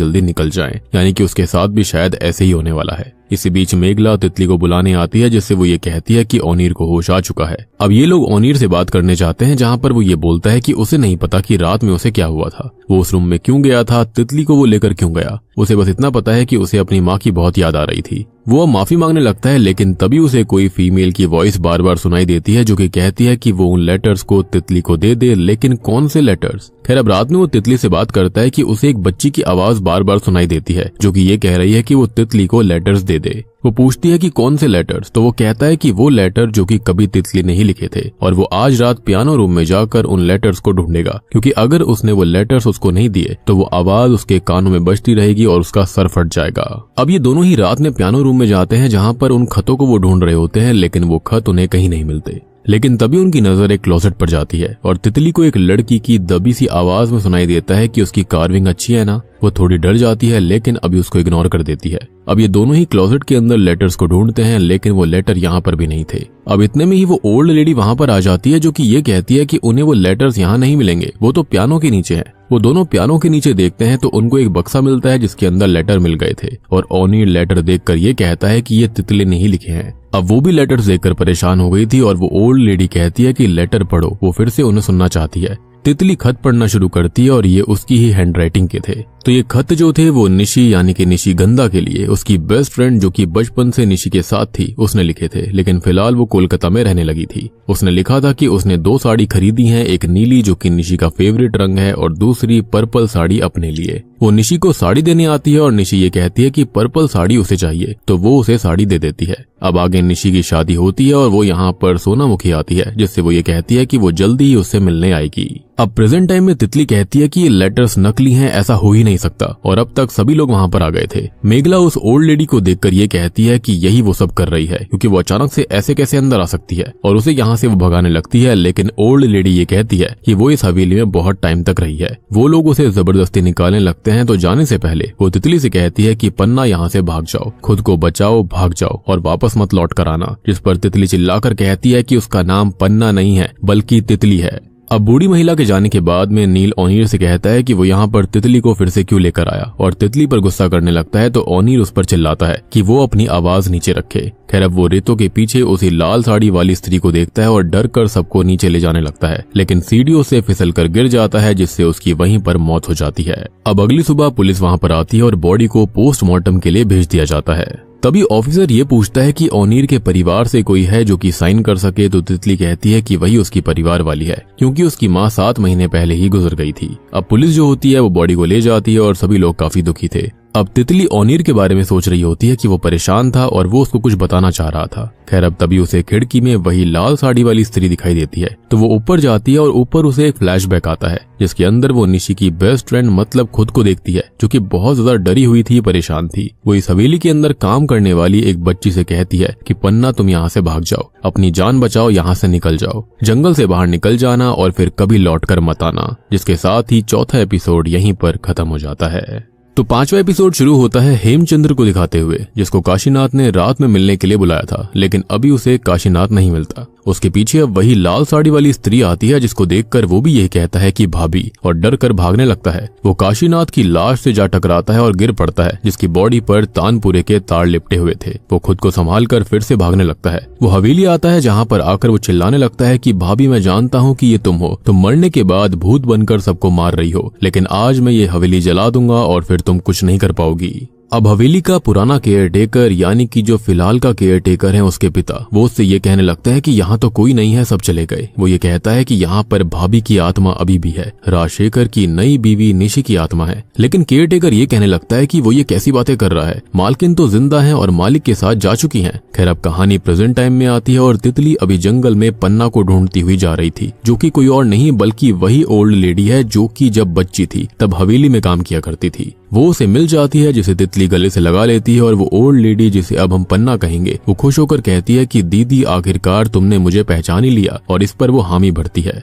जल्दी निकल जाएं, यानी कि उसके साथ भी शायद ऐसे ही होने वाला है। इसी बीच मेघला तितली को बुलाने आती है, जिससे वो ये कहती है कि ओनीर को होश आ चुका है। अब ये लोग ओनीर से बात करने जाते हैं, जहाँ पर वो ये बोलता है कि उसे नहीं पता कि रात में उसे क्या हुआ था, वो उस रूम में क्यों गया था, तितली को वो लेकर क्यों गया। उसे बस इतना पता है कि उसे अपनी माँ की बहुत याद आ रही थी। वो अब माफी मांगने लगता है, लेकिन तभी उसे कोई फीमेल की वॉइस बार बार सुनाई देती है, जो कि कहती है कि वो उन लेटर्स को तितली को दे दे। लेकिन कौन से लेटर्स? खैर, अब रात में वो तितली से बात करता है कि उसे एक बच्ची की आवाज बार बार सुनाई देती है, जो कि ये कह रही है कि वो तितली को लेटर्स दे दे। वो पूछती है कि कौन से लेटर्स, तो वो कहता है कि वो लेटर जो कि कभी तितली नहीं लिखे थे, और वो आज रात पियानो रूम में जाकर उन लेटर्स को ढूंढेगा, क्योंकि अगर उसने वो लेटर्स उसको नहीं दिए तो वो आवाज उसके कानों में बजती रहेगी और उसका सर फट जाएगा। अब ये दोनों ही रात में पियानो रूम में जाते हैं, जहाँ पर उन खतों को वो ढूंढ रहे होते हैं, लेकिन वो खत उन्हें कहीं नहीं मिलते। लेकिन तभी उनकी नजर एक क्लोसेट पर जाती है और तितली को एक लड़की की दबी सी आवाज में सुनाई देता है कि उसकी कार्विंग अच्छी है ना। वो थोड़ी डर जाती है, लेकिन अभी उसको इग्नोर कर देती है। अब ये दोनों ही क्लोसेट के अंदर लेटर्स को ढूंढते हैं, लेकिन वो लेटर यहाँ पर भी नहीं थे। अब इतने में ही वो ओल्ड लेडी वहां पर आ जाती है, जो कि ये कहती है कि उन्हें वो लेटर्स यहाँ नहीं मिलेंगे, वो तो पियानो के नीचे है। वो दोनों पियानो के नीचे देखते हैं तो उनको एक बक्सा मिलता है, जिसके अंदर लेटर मिल गए थे। और ओनीर लेटर देखकर ये कहता है कि ये तितली नहीं लिखे हैं। अब वो भी लेटर्स देखकर परेशान हो गई थी और वो ओल्ड लेडी कहती है कि लेटर पढ़ो। वो फिर से उन्हें सुनना चाहती है। तितली खत पढ़ना शुरू करती है और ये उसकी ही हैंडराइटिंग के थे। तो ये खत जो थे वो निशी यानी कि निशिगंधा के लिए उसकी बेस्ट फ्रेंड जो कि बचपन से निशी के साथ थी उसने लिखे थे, लेकिन फिलहाल वो कोलकाता में रहने लगी थी। उसने लिखा था कि उसने 2 साड़ी खरीदी हैं, एक नीली जो कि निशी का फेवरेट रंग है और दूसरी पर्पल साड़ी अपने लिए। वो निशी को साड़ी देने आती है और निशी ये कहती है कि पर्पल साड़ी उसे चाहिए, तो वो उसे साड़ी दे देती है। अब आगे निशी की शादी होती है और वो यहाँ पर सोनामुखी आती है, जिससे वो ये कहती है कि वो जल्दी ही उससे मिलने आएगी। अब प्रेजेंट टाइम में तितली कहती है कि ये लेटर्स नकली हैं, ऐसा हो ही नहीं सकता, और अब तक सभी लोग वहाँ पर आ गए थे। मेघला उस ओल्ड लेडी को देखकर ये कहती है कि यही वो सब कर रही है, क्योंकि वो अचानक से ऐसे कैसे अंदर आ सकती है, और उसे यहाँ से वो भगाने लगती है। लेकिन ओल्ड लेडी ये कहती है कि वो इस हवेली में बहुत टाइम तक रही है। वो लोग उसे जबरदस्ती निकालने लगते हैं, तो जाने से पहले वो तितली से कहती है कि पन्ना यहाँ से भाग जाओ, खुद को बचाओ, भाग जाओ और वापस मत लौट कर आना। जिस पर तितली चिल्लाकर कहती है कि उसका नाम पन्ना नहीं है बल्कि तितली है। अब बूढ़ी महिला के जाने के बाद में नील ओनीर से कहता है कि वो यहाँ पर तितली को फिर से क्यों लेकर आया, और तितली पर गुस्सा करने लगता है, तो ओनीर उस पर चिल्लाता है कि वो अपनी आवाज नीचे रखे। खैर अब वो रेतों के पीछे उसी लाल साड़ी वाली स्त्री को देखता है और डर कर सबको नीचे ले जाने लगता है, लेकिन सीढ़ियों से फिसल कर गिर जाता है, जिससे उसकी वहीं पर मौत हो जाती है। अब अगली सुबह पुलिस वहाँ पर आती है और बॉडी को पोस्टमार्टम के लिए भेज दिया जाता है। तभी ऑफिसर ये पूछता है कि ओनीर के परिवार से कोई है जो कि साइन कर सके, तो तितली कहती है कि वही उसकी परिवार वाली है, क्योंकि उसकी माँ 7 महीने पहले ही गुजर गई थी। अब पुलिस जो होती है वो बॉडी को ले जाती है और सभी लोग काफी दुखी थे। अब तितली ओनीर के बारे में सोच रही होती है कि वो परेशान था और वो उसको कुछ बताना चाह रहा था। खैर अब तभी उसे खिड़की में वही लाल साड़ी वाली स्त्री दिखाई देती है, तो वो ऊपर जाती है और ऊपर उसे एक फ्लैशबैक आता है, जिसके अंदर वो निशी की बेस्ट फ्रेंड मतलब खुद को देखती है, जो कि बहुत ज्यादा डरी हुई थी, परेशान थी। वो इस हवेली के अंदर काम करने वाली एक बच्ची से कहती है कि पन्ना तुम यहाँ से भाग जाओ, अपनी जान बचाओ, यहाँ से निकल जाओ, जंगल से बाहर निकल जाना और फिर कभी लौट कर मत आना। जिसके साथ ही चौथा एपिसोड यहीं पर खत्म हो जाता है। तो 5वां एपिसोड शुरू होता है हेमचंद्र को दिखाते हुए, जिसको काशीनाथ ने रात में मिलने के लिए बुलाया था, लेकिन अभी उसे काशीनाथ नहीं मिलता। उसके पीछे अब वही लाल साड़ी वाली स्त्री आती है, जिसको देखकर वो भी यही कहता है कि भाभी, और डर कर भागने लगता है। वो काशीनाथ की लाश से जा टकराता है और गिर पड़ता है, जिसकी बॉडी पर तानपुरे के तार लिपटे हुए थे। वो खुद को संभाल कर फिर से भागने लगता है। वो हवेली आता है, जहाँ पर आकर वो चिल्लाने लगता है कि भाभी मैं जानता हूँ कि ये तुम हो, तुम मरने के बाद भूत बनकर सबको मार रही हो, लेकिन आज मैं ये हवेली जला दूंगा और फिर तुम कुछ नहीं कर पाओगी। अब हवेली का पुराना केयर टेकर, यानी कि जो फिलहाल का केयर टेकर है उसके पिता, वो उससे ये कहने लगता है कि यहाँ तो कोई नहीं है, सब चले गए। वो ये कहता है कि यहाँ पर भाभी की आत्मा अभी भी है, राजशेखर की नई बीवी निशी की आत्मा है। लेकिन केयर टेकर ये कहने लगता है कि वो ये कैसी बातें कर रहा है, मालकिन तो जिंदा है और मालिक के साथ जा चुकी है। खैर अब कहानी प्रेजेंट टाइम में आती है और तितली अभी जंगल में पन्ना को ढूंढती हुई जा रही थी, जो कि कोई और नहीं बल्कि वही ओल्ड लेडी है जो कि जब बच्ची थी तब हवेली में काम किया करती थी। वो उसे मिल जाती है, जिसे तितली गले से लगा लेती है, और वो ओल्ड लेडी, जिसे अब हम पन्ना कहेंगे, वो खुश होकर कहती है कि दीदी आखिरकार तुमने मुझे पहचान ही लिया, और इस पर वो हामी भरती है।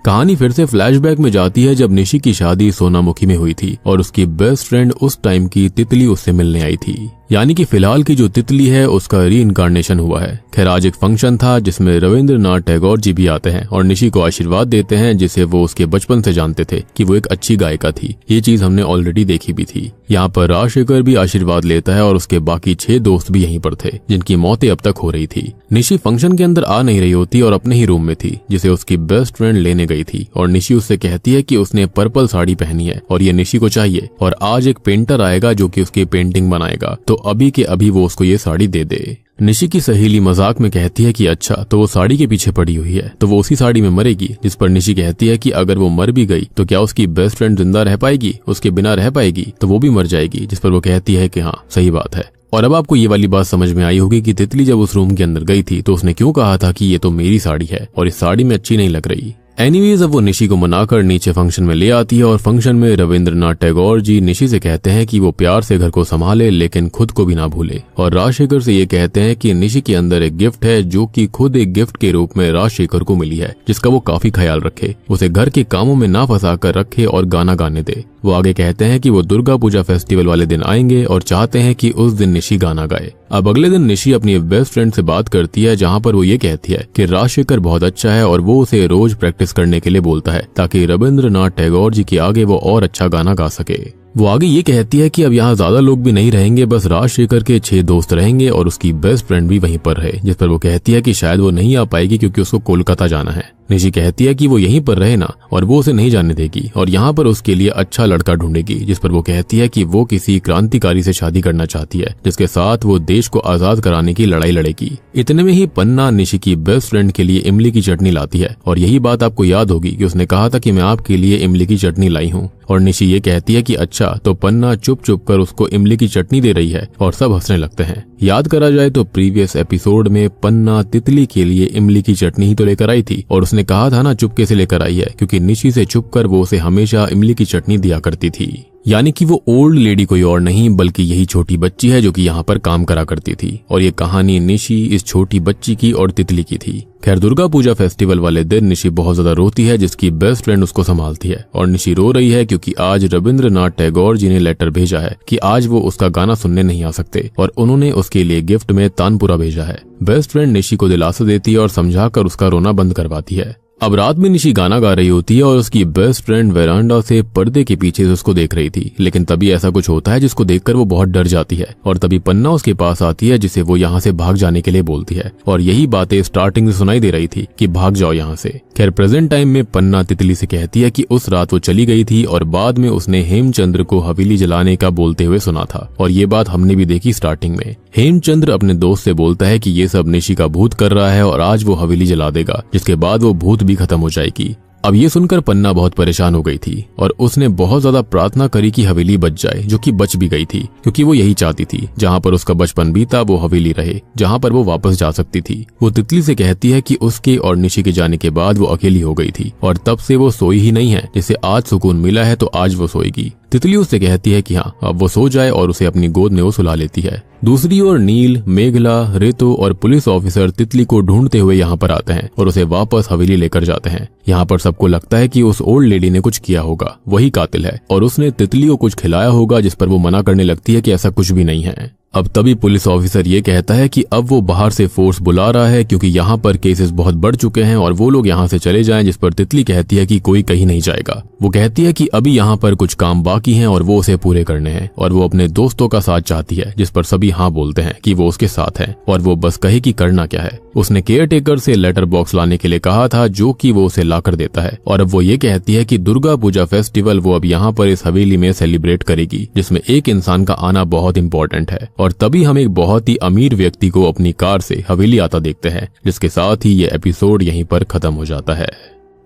कहानी फिर से फ्लैशबैक में जाती है जब निशी की शादी सोनामुखी में हुई थी और उसकी बेस्ट फ्रेंड उस टाइम की तितली उससे मिलने आई थी, यानी कि फिलहाल की जो तितली है उसका रीइंकार्नेशन हुआ है। खैर आज एक फंक्शन था जिसमें रविंद्रनाथ टैगोर जी भी आते हैं और निशी को आशीर्वाद देते हैं, जिसे वो उसके बचपन से जानते थे कि वो एक अच्छी गायिका थी। ये चीज हमने ऑलरेडी देखी भी थी। यहाँ पर राजशेखर भी आशीर्वाद लेता है और उसके बाकी 6 दोस्त भी यहीं पर थे, जिनकी मौतें अब तक हो रही थी। निशी फंक्शन के अंदर आ नहीं रही होती और अपने ही रूम में थी, जिसे उसकी बेस्ट फ्रेंड लेने गई थी, और निशी उससे कहती है कि उसने पर्पल साड़ी पहनी है और ये निशी को चाहिए, और आज एक पेंटर आएगा जो कि उसकी पेंटिंग बनाएगा, तो अभी के अभी वो उसको ये साड़ी दे दे। निशी की सहेली मजाक में कहती है कि अच्छा तो वो साड़ी के पीछे पड़ी हुई है, तो वो उसी साड़ी में मरेगी। जिस पर निशी कहती है कि अगर वो मर भी गई तो क्या उसकी बेस्ट फ्रेंड जिंदा रह पाएगी, उसके बिना रह पाएगी, तो वो भी मर जाएगी। जिस पर वो कहती है कि हाँ सही बात है। और अब आपको ये वाली बात समझ में आई होगी कि तितली जब उस रूम के अंदर गई थी तो उसने क्यों कहा था कि ये तो मेरी साड़ी है और इस साड़ी में अच्छी नहीं लग रही। एनीवेज अब वो निशी को मनाकर नीचे फंक्शन में ले आती है और फंक्शन में रविंद्रनाथ टैगोर जी निशी से कहते हैं कि वो प्यार से घर को संभाले लेकिन खुद को भी ना भूले, और राजशेखर से ये कहते हैं कि निशी के अंदर एक गिफ्ट है जो कि खुद एक गिफ्ट के रूप में राजशेखर को मिली है, जिसका वो काफी ख्याल रखे, उसे घर के कामों में ना फंसा कर रखे और गाना गाने दे। वो आगे कहते हैं कि वो दुर्गा पूजा फेस्टिवल वाले दिन आएंगे और चाहते हैं कि उस दिन निशी गाना गाए। अब अगले दिन निशी अपनी बेस्ट फ्रेंड से बात करती है, जहाँ पर वो ये कहती है कि राजशेखर बहुत अच्छा है और वो उसे रोज प्रैक्टिस करने के लिए बोलता है ताकि रविंद्रनाथ टैगोर जी के आगे वो और अच्छा गाना गा सके। वो आगे ये कहती है कि अब यहाँ ज्यादा लोग भी नहीं रहेंगे, बस राजशेखर के 6 दोस्त रहेंगे और उसकी बेस्ट फ्रेंड भी वहीं पर रहे। जिस पर वो कहती है कि शायद वो नहीं आ पाएगी क्योंकि उसको कोलकाता जाना है। निशी कहती है कि वो यहीं पर रहे ना, और वो उसे नहीं जाने देगी और यहाँ पर उसके लिए अच्छा लड़का ढूंढेगी। जिस पर वो कहती है कि वो किसी क्रांतिकारी से शादी करना चाहती है जिसके साथ वो देश को आजाद कराने की लड़ाई लड़ेगी। इतने में ही पन्ना निशी की बेस्ट फ्रेंड के लिए इमली की चटनी लाती है, और यही बात आपको याद होगी कि उसने कहा था कि मैं आपके लिए इमली की चटनी लाई हूँ। और निशी ये कहती है कि अच्छा, तो पन्ना चुप चुप कर उसको इमली की चटनी दे रही है और सब हंसने लगते हैं। याद करा जाए तो प्रीवियस एपिसोड में पन्ना तितली के लिए इमली की चटनी ही तो लेकर आई थी और उसने कहा था ना चुपके से लेकर आई है, क्योंकि निशी से छुप कर वो उसे हमेशा इमली की चटनी दिया करती थी। यानी कि वो ओल्ड लेडी कोई और नहीं बल्कि यही छोटी बच्ची है जो कि यहाँ पर काम करा करती थी। और ये कहानी निशी इस छोटी बच्ची की और तितली की थी। खैर, दुर्गा पूजा फेस्टिवल वाले दिन निशी बहुत ज्यादा रोती है, जिसकी बेस्ट फ्रेंड उसको संभालती है। और निशी रो रही है क्योंकि आज रविंद्रनाथ टैगोर जी ने लेटर भेजा है कि आज वो उसका गाना सुनने नहीं आ सकते और उन्होंने उसके लिए गिफ्ट में तानपुरा भेजा है। बेस्ट फ्रेंड निशी को दिलासा देती है और समझाकर उसका रोना बंद करवाती है। अब रात में निशी गाना गा रही होती है और उसकी बेस्ट फ्रेंड वेरांडा से पर्दे के पीछे से उसको देख रही थी, लेकिन तभी ऐसा कुछ होता है जिसको देखकर वो बहुत डर जाती है और तभी पन्ना उसके पास आती है जिसे वो यहाँ से भाग जाने के लिए बोलती है। और यही बातें स्टार्टिंग से सुनाई दे रही थी कि भाग जाओ यहाँ से। खैर, प्रेजेंट टाइम में पन्ना तितली से कहती है कि उस रात वो चली गई थी और बाद में उसने हेमचंद्र को हवेली जलाने का बोलते हुए सुना था। और ये बात हमने भी देखी स्टार्टिंग में। हेमचंद्र अपने दोस्त से बोलता है कि ये सब निशी का भूत कर रहा है और आज वो हवेली जला देगा, जिसके बाद वो भूत भी खत्म हो जाएगी। अब ये सुनकर पन्ना बहुत परेशान हो गई थी और उसने बहुत ज्यादा प्रार्थना करी कि हवेली बच जाए, जो कि बच भी गई थी, क्योंकि वो यही चाहती थी जहाँ पर उसका बचपन बीता वो हवेली रहे, जहाँ पर वो वापस जा सकती थी। वो तितली से कहती है कि उसके और निशी के जाने के बाद वो अकेली हो गई थी और तब से वो सोई ही नहीं है। जिसे आज सुकून मिला है तो आज वो सोएगी। तितली उससे कहती है कि हाँ, अब वो सो जाए और उसे अपनी गोद में वो सुला लेती है। दूसरी ओर नील, मेघला, रेतो और पुलिस ऑफिसर तितली को ढूंढते हुए यहाँ पर आते हैं और उसे वापस हवेली लेकर जाते हैं। यहाँ पर सबको लगता है कि उस ओल्ड लेडी ने कुछ किया होगा, वही कातिल है और उसने तितली को कुछ खिलाया होगा, जिस पर वो मना करने लगती है कि ऐसा कुछ भी नहीं है। अब तभी पुलिस ऑफिसर ये कहता है कि अब वो बाहर से फोर्स बुला रहा है क्योंकि यहाँ पर केसेस बहुत बढ़ चुके हैं और वो लोग यहाँ से चले जाएं, जिस पर तितली कहती है कि कोई कहीं नहीं जाएगा। वो कहती है कि अभी यहाँ पर कुछ काम बाकी हैं और वो उसे पूरे करने हैं और वो अपने दोस्तों का साथ चाहती है, जिस पर सभी हाँ बोलते हैं कि वो उसके साथ है और वो बस कहे कि करना क्या है। उसने केयर टेकर से लेटर बॉक्स लाने के लिए कहा था, जो कि वो उसे ला कर देता है। और अब वो ये कहती है कि दुर्गा पूजा फेस्टिवल वो अब यहाँ पर इस हवेली में सेलिब्रेट करेगी, जिसमें एक इंसान का आना बहुत इंपॉर्टेंट है। और तभी हम एक बहुत ही अमीर व्यक्ति को अपनी कार से हवेली आता देखते हैं, जिसके साथ ही ये एपिसोड यहीं पर खत्म हो जाता है।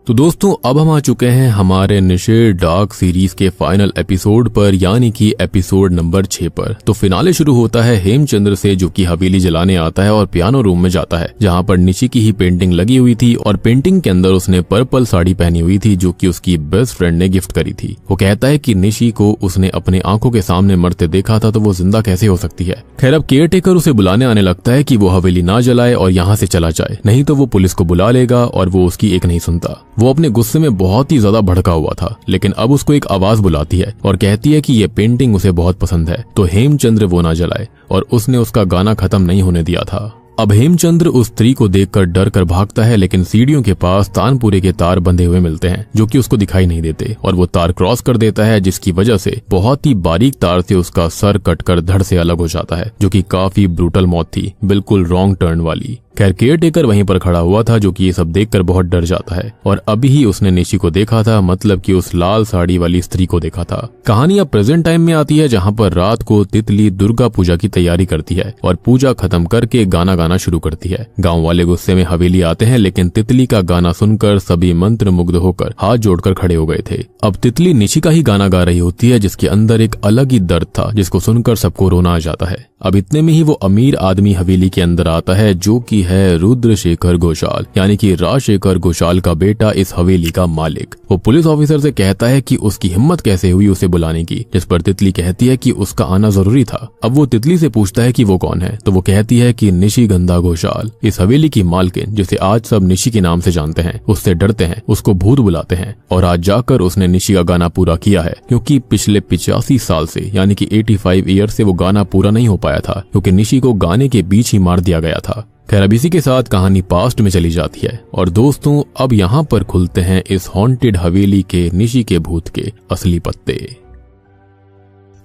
तो दोस्तों, अब हम आ चुके हैं हमारे निशी डार्क सीरीज के फाइनल एपिसोड पर, यानी कि एपिसोड नंबर 6 पर। तो फिनाले शुरू होता है हेमचंद्र से, जो कि हवेली जलाने आता है और पियानो रूम में जाता है, जहां पर निशी की ही पेंटिंग लगी हुई थी और पेंटिंग के अंदर उसने पर्पल साड़ी पहनी हुई थी, जो कि उसकी बेस्ट फ्रेंड ने गिफ्ट करी थी। वो कहता है कि निशी को उसने अपने आंखों के सामने मरते देखा था, तो वो जिंदा कैसे हो सकती है। खैर, अब केयर टेकर उसे बुलाने आने लगता है कि वो हवेली ना जलाए और यहाँ से चला जाए, नहीं तो वो पुलिस को बुला लेगा और वो उसकी एक नहीं सुनता। वो अपने गुस्से में बहुत ही ज्यादा भड़का हुआ था, लेकिन अब उसको एक आवाज बुलाती है और कहती है कि ये पेंटिंग उसे बहुत पसंद है, तो हेमचंद्र वो ना जलाए, और उसने उसका गाना खत्म नहीं होने दिया था। अब हेमचंद्र उस स्त्री को देखकर डर कर भागता है, लेकिन सीढ़ियों के पास तानपुरे के तार बंधे हुए मिलते हैं, जो कि उसको दिखाई नहीं देते, और वो तार क्रॉस कर देता है, जिसकी वजह से बहुत ही बारीक तार से उसका सर कटकर धड़ से अलग हो जाता है, जो कि काफी ब्रूटल मौत थी, बिल्कुल रॉन्ग टर्न वाली। खैर, केयर टेकर वहीं पर खड़ा हुआ था, जो कि ये सब देखकर बहुत डर जाता है और अभी ही उसने निशी को देखा था, मतलब कि उस लाल साड़ी वाली स्त्री को देखा था। कहानी अब प्रेजेंट टाइम में आती है, जहाँ पर रात को तितली दुर्गा पूजा की तैयारी करती है और पूजा खत्म करके गाना गाना शुरू करती है। गांव वाले गुस्से में हवेली आते हैं, लेकिन तितली का गाना सुनकर सभी मंत्र मुग्ध होकर हाथ जोड़कर खड़े हो गए थे। अब तितली निशी का ही गाना गा रही होती है, जिसके अंदर एक अलग ही दर्द था, जिसको सुनकर सबको रोना आ जाता है। अब इतने में ही वो अमीर आदमी हवेली के अंदर आता है, जो कि है रुद्रशेखर घोषाल, यानी कि राजशेखर घोषाल का बेटा, इस हवेली का मालिक। वो पुलिस ऑफिसर से कहता है कि उसकी हिम्मत कैसे हुई उसे बुलाने की, जिस पर तितली कहती है कि उसका आना जरूरी था। अब वो तितली से पूछता है कि वो कौन है, तो वो कहती है कि निशिगंधा घोषाल, इस हवेली की मालकिन, जिसे आज सब निशी के नाम से जानते हैं। उससे डरते हैं, उसको भूत बुलाते हैं, और आज जाकर उसने निशी का गाना पूरा किया है, क्योंकि पिछले 85 साल से, यानी कि 85 ईयर से वो गाना पूरा नहीं हो पाया था, क्योंकि निशी को गाने के बीच ही मार दिया गया था। खैर, अब इसी के साथ कहानी पास्ट में चली जाती है और दोस्तों, अब यहाँ पर खुलते हैं इस हॉन्टेड हवेली के निशी के भूत के असली पत्ते।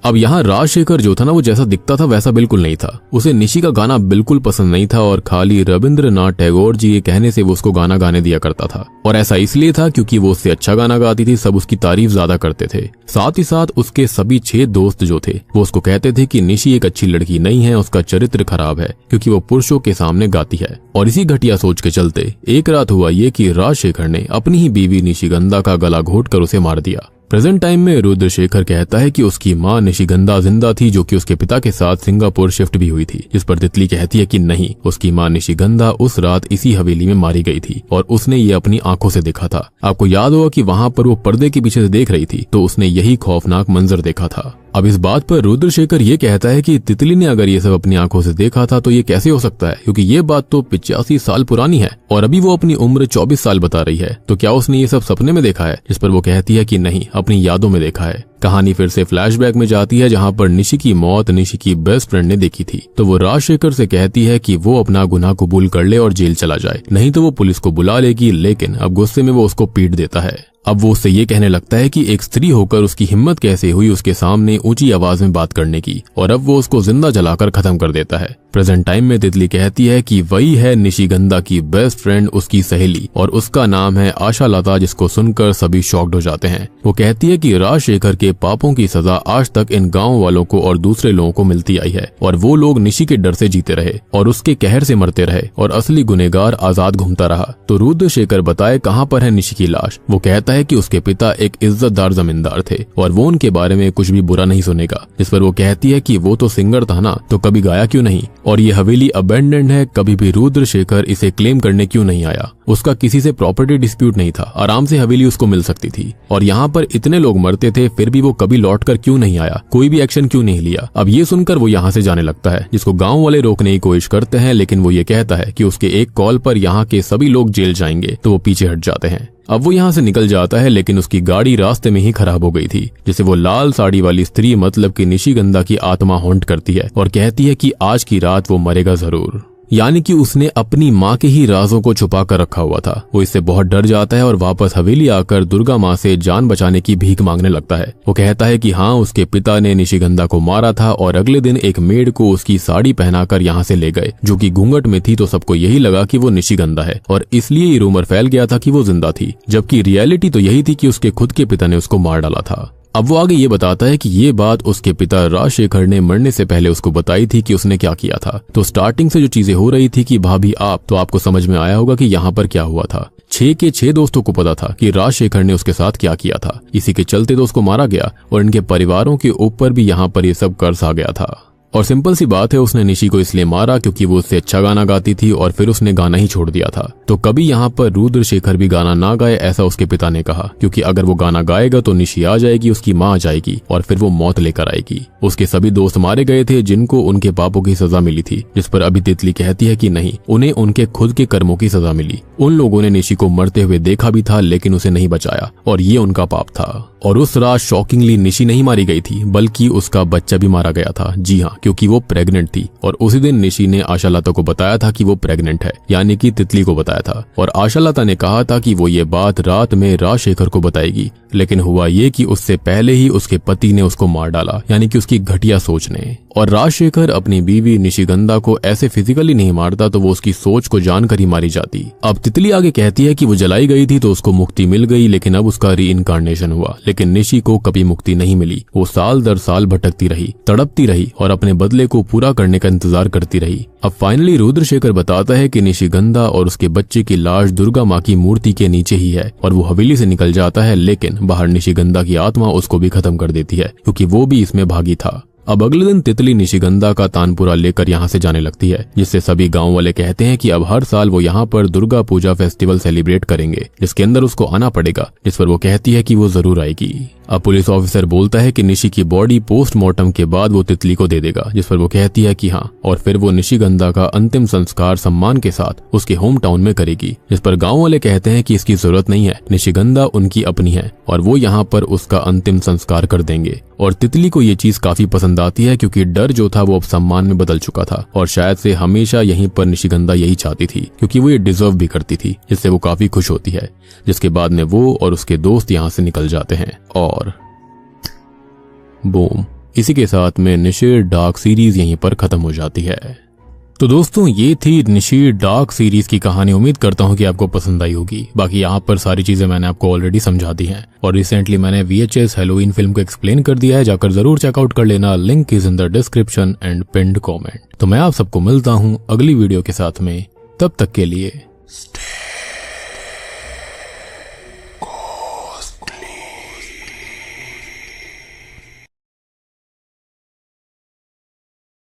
अब यहाँ राजशेखर जो था ना, वो जैसा दिखता था वैसा बिल्कुल नहीं था। उसे निशी का गाना बिल्कुल पसंद नहीं था और खाली रविंद्रनाथ टैगोर जी के कहने से वो उसको गाना गाने दिया करता था, और ऐसा इसलिए था क्योंकि वो उससे अच्छा गाना गाती थी, सब उसकी तारीफ ज्यादा करते थे। साथ ही साथ उसके सभी 6 दोस्त जो थे वो उसको कहते थे कि निशी एक अच्छी लड़की नहीं है, उसका चरित्र खराब है, क्योंकि वो पुरुषों के सामने गाती है। और इसी घटिया सोच के चलते एक रात हुआ ये कि राजशेखर ने अपनी ही बीवी निशिगंधा का गला घोट कर उसे मार दिया। प्रेजेंट टाइम में रुद्रशेखर कहता है कि उसकी माँ निशिगंधा जिंदा थी, जो कि उसके पिता के साथ सिंगापुर शिफ्ट भी हुई थी। जिस पर तितली कहती है कि नहीं, उसकी माँ निशिगंधा उस रात इसी हवेली में मारी गई थी और उसने ये अपनी आंखों से देखा था। आपको याद होगा कि वहां पर वो पर्दे के पीछे से देख रही थी, तो उसने यही खौफनाक मंजर देखा था। अब इस बात पर रुद्रशेखर ये कहता है कि तितली ने अगर ये सब अपनी आंखों से देखा था तो ये कैसे हो सकता है, क्योंकि ये बात तो 85 साल पुरानी है और अभी वो अपनी उम्र 24 साल बता रही है। तो क्या उसने ये सब सपने में देखा है? जिस पर वो कहती है कि नहीं, अपनी यादों में देखा है। कहानी फिर से फ्लैशबैक में जाती है, जहां पर निशी की मौत निशी की बेस्ट फ्रेंड ने देखी थी। तो वो राजशेखर से कहती है कि वो अपना गुनाह कबूल कर ले और जेल चला जाए, नहीं तो वो पुलिस को बुला लेगी। लेकिन अब गुस्से में वो उसको पीट देता है। अब वो उससे ये कहने लगता है कि एक स्त्री होकर उसकी हिम्मत कैसे हुई उसके सामने ऊंची आवाज में बात करने की, और अब वो उसको जिंदा जलाकर खत्म कर देता है। प्रेजेंट टाइम में तितली कहती है कि वही है निशिगंधा की बेस्ट फ्रेंड, उसकी सहेली, और उसका नाम है आशा लता, जिसको सुनकर सभी शॉक्ड हो जाते हैं। वो कहती है कि राजशेखर के पापों की सजा आज तक इन गांव वालों को और दूसरे लोगों को मिलती आई है, और वो लोग निशी के डर से जीते रहे और उसके कहर से मरते रहे, और असली गुनहगार आजाद घूमता रहा। तो रुद्रशेखर बताए कहां पर है निशी की लाश। वो कहता है कि उसके पिता एक इज्जतदार जमींदार थे और वो उनके बारे में कुछ भी बुरा नहीं सुनेगा। इस पर वो कहती है कि वो तो सिंगर था ना, तो कभी गाया क्यों नहीं, और ये हवेली अबेंडेंड है, कभी भी रुद्रशेखर इसे क्लेम करने क्यों नहीं आया। उसका किसी से प्रॉपर्टी डिस्प्यूट नहीं था, आराम से हवेली उसको मिल सकती थी, और यहाँ पर इतने लोग मरते थे फिर भी वो कभी लौट कर क्यों नहीं आया, कोई भी एक्शन क्यों नहीं लिया। अब ये सुनकर वो यहाँ से जाने लगता है, जिसको गाँव वाले रोकने की कोशिश करते हैं, लेकिन वो ये कहता है कि उसके एक कॉल पर यहाँ के सभी लोग जेल जाएंगे, तो वो पीछे हट जाते हैं। अब वो यहाँ से निकल जाता है, लेकिन उसकी गाड़ी रास्ते में ही खराब हो गई थी, जिसे वो लाल साड़ी वाली स्त्री मतलब कि निशिगंधा की आत्मा हॉन्ट करती है और कहती है कि आज की रात वो मरेगा जरूर। यानी कि उसने अपनी माँ के ही राजों को छुपा कर रखा हुआ था। वो इससे बहुत डर जाता है और वापस हवेली आकर दुर्गा माँ से जान बचाने की भीख मांगने लगता है। वो कहता है कि हाँ, उसके पिता ने निशिगंधा को मारा था और अगले दिन एक मेड को उसकी साड़ी पहनाकर यहाँ से ले गए, जो कि घूंघट में थी, तो सबको यही लगा कि वो निशिगंधा है और इसलिए ये रूमर फैल गया था कि वो जिंदा थी, जबकि रियलिटी तो यही थी कि उसके खुद के पिता ने उसको मार डाला था। अब वो आगे ये बताता है कि ये बात उसके पिता राजशेखर ने मरने से पहले उसको बताई थी कि उसने क्या किया था। तो स्टार्टिंग से जो चीजें हो रही थी कि भाभी आप, तो आपको समझ में आया होगा कि यहाँ पर क्या हुआ था। 6 के 6 दोस्तों को पता था कि राजशेखर ने उसके साथ क्या किया था, इसी के चलते तो उसको मारा गया और इनके परिवारों के ऊपर भी यहाँ पर ये सब कर्ज आ गया था। और सिंपल सी बात है, उसने निशी को इसलिए मारा क्योंकि वो उससे अच्छा गाना गाती थी और फिर उसने गाना ही छोड़ दिया था। तो कभी यहाँ पर रुद्रशेखर भी गाना ना गाए, ऐसा उसके पिता ने कहा, क्योंकि अगर वो गाना गाएगा तो निशी आ जाएगी, उसकी माँ आ जाएगी और फिर वो मौत लेकर आएगी। उसके सभी दोस्त मारे गए थे जिनको उनके पापों की सजा मिली थी, जिस पर अभी तितली कहती है कि नहीं, उन्हें उनके खुद के कर्मों की सजा मिली। उन लोगों ने निशी को मरते हुए देखा भी था, लेकिन उसे नहीं बचाया और ये उनका पाप था। और उस रात शॉकिंगली निशी नहीं मारी गई थी, बल्कि उसका बच्चा भी मारा गया था। जी हाँ, क्योंकि वो प्रेग्नेंट थी और उसी दिन निशी ने आशा लता को बताया था कि वो प्रेग्नेंट है, यानी कि तितली को बताया था। और आशा लता ने कहा था कि वो ये बात रात में राजशेखर को बताएगी, लेकिन हुआ ये कि उससे पहले ही उसके पति ने उसको मार डाला, यानी कि उसकी घटिया सोच ने। और राजशेखर अपनी बीवी निशिगंधा को ऐसे फिजिकली नहीं मारता, तो वो उसकी सोच को जानकर ही मारी जाती। अब तितली आगे कहती है कि वो जलाई गई थी तो उसको मुक्ति मिल गई, लेकिन अब उसका रीइंकार्नेशन हुआ, लेकिन निशी को कभी मुक्ति नहीं मिली। वो साल दर साल भटकती रही, तड़पती रही और अपने बदले को पूरा करने का इंतजार करती रही। अब फाइनली रुद्रशेखर बताता है कि निशिगंधा और उसके बच्चे की लाश दुर्गा माँ की मूर्ति के नीचे ही है, और वो हवेली से निकल जाता है, लेकिन बाहर निशिगंधा की आत्मा उसको भी खत्म कर देती है, क्योंकि वो भी इसमें भागी था। अब अगले दिन तितली निशिगंधा का तानपुरा लेकर यहाँ से जाने लगती है, जिससे सभी गांव वाले कहते हैं कि अब हर साल वो यहाँ पर दुर्गा पूजा फेस्टिवल सेलिब्रेट करेंगे, जिसके अंदर उसको आना पड़ेगा। जिस पर वो कहती है कि वो जरूर आएगी। अब पुलिस ऑफिसर बोलता है कि निशी की बॉडी पोस्टमार्टम के बाद वो तितली को दे देगा, जिस पर वो कहती है कि हाँ, और फिर वो निशिगंधा का अंतिम संस्कार सम्मान के साथ उसके होम टाउन में करेगी। जिस पर गांव वाले कहते हैं कि इसकी जरूरत नहीं है, निशिगंधा उनकी अपनी है और वो यहाँ पर उसका अंतिम संस्कार कर देंगे। और तितली को ये चीज काफी पसंद आती है, क्योंकि डर जो था वो अब सम्मान में बदल चुका था, और शायद से हमेशा यहीं पर निशिगंधा यही चाहती थी, क्योंकि वो ये डिजर्व भी करती थी, जिससे वो काफी खुश होती है। जिसके बाद में वो और उसके दोस्त यहाँ से निकल जाते हैं और बूम, इसी के साथ में निशी डार्क सीरीज यहीं पर खत्म हो जाती है। तो दोस्तों, ये थी निशी डार्क सीरीज की कहानी। उम्मीद करता हूँ कि आपको पसंद आई होगी। बाकी यहाँ पर सारी चीजें मैंने आपको ऑलरेडी समझा दी हैं, और रिसेंटली मैंने VHS हैलोवीन फिल्म को एक्सप्लेन कर दिया है, जाकर जरूर चेकआउट कर लेना। Link is in the description and pinned comment. तो मैं आप सबको मिलता हूँ अगली वीडियो के साथ में, तब तक के लिए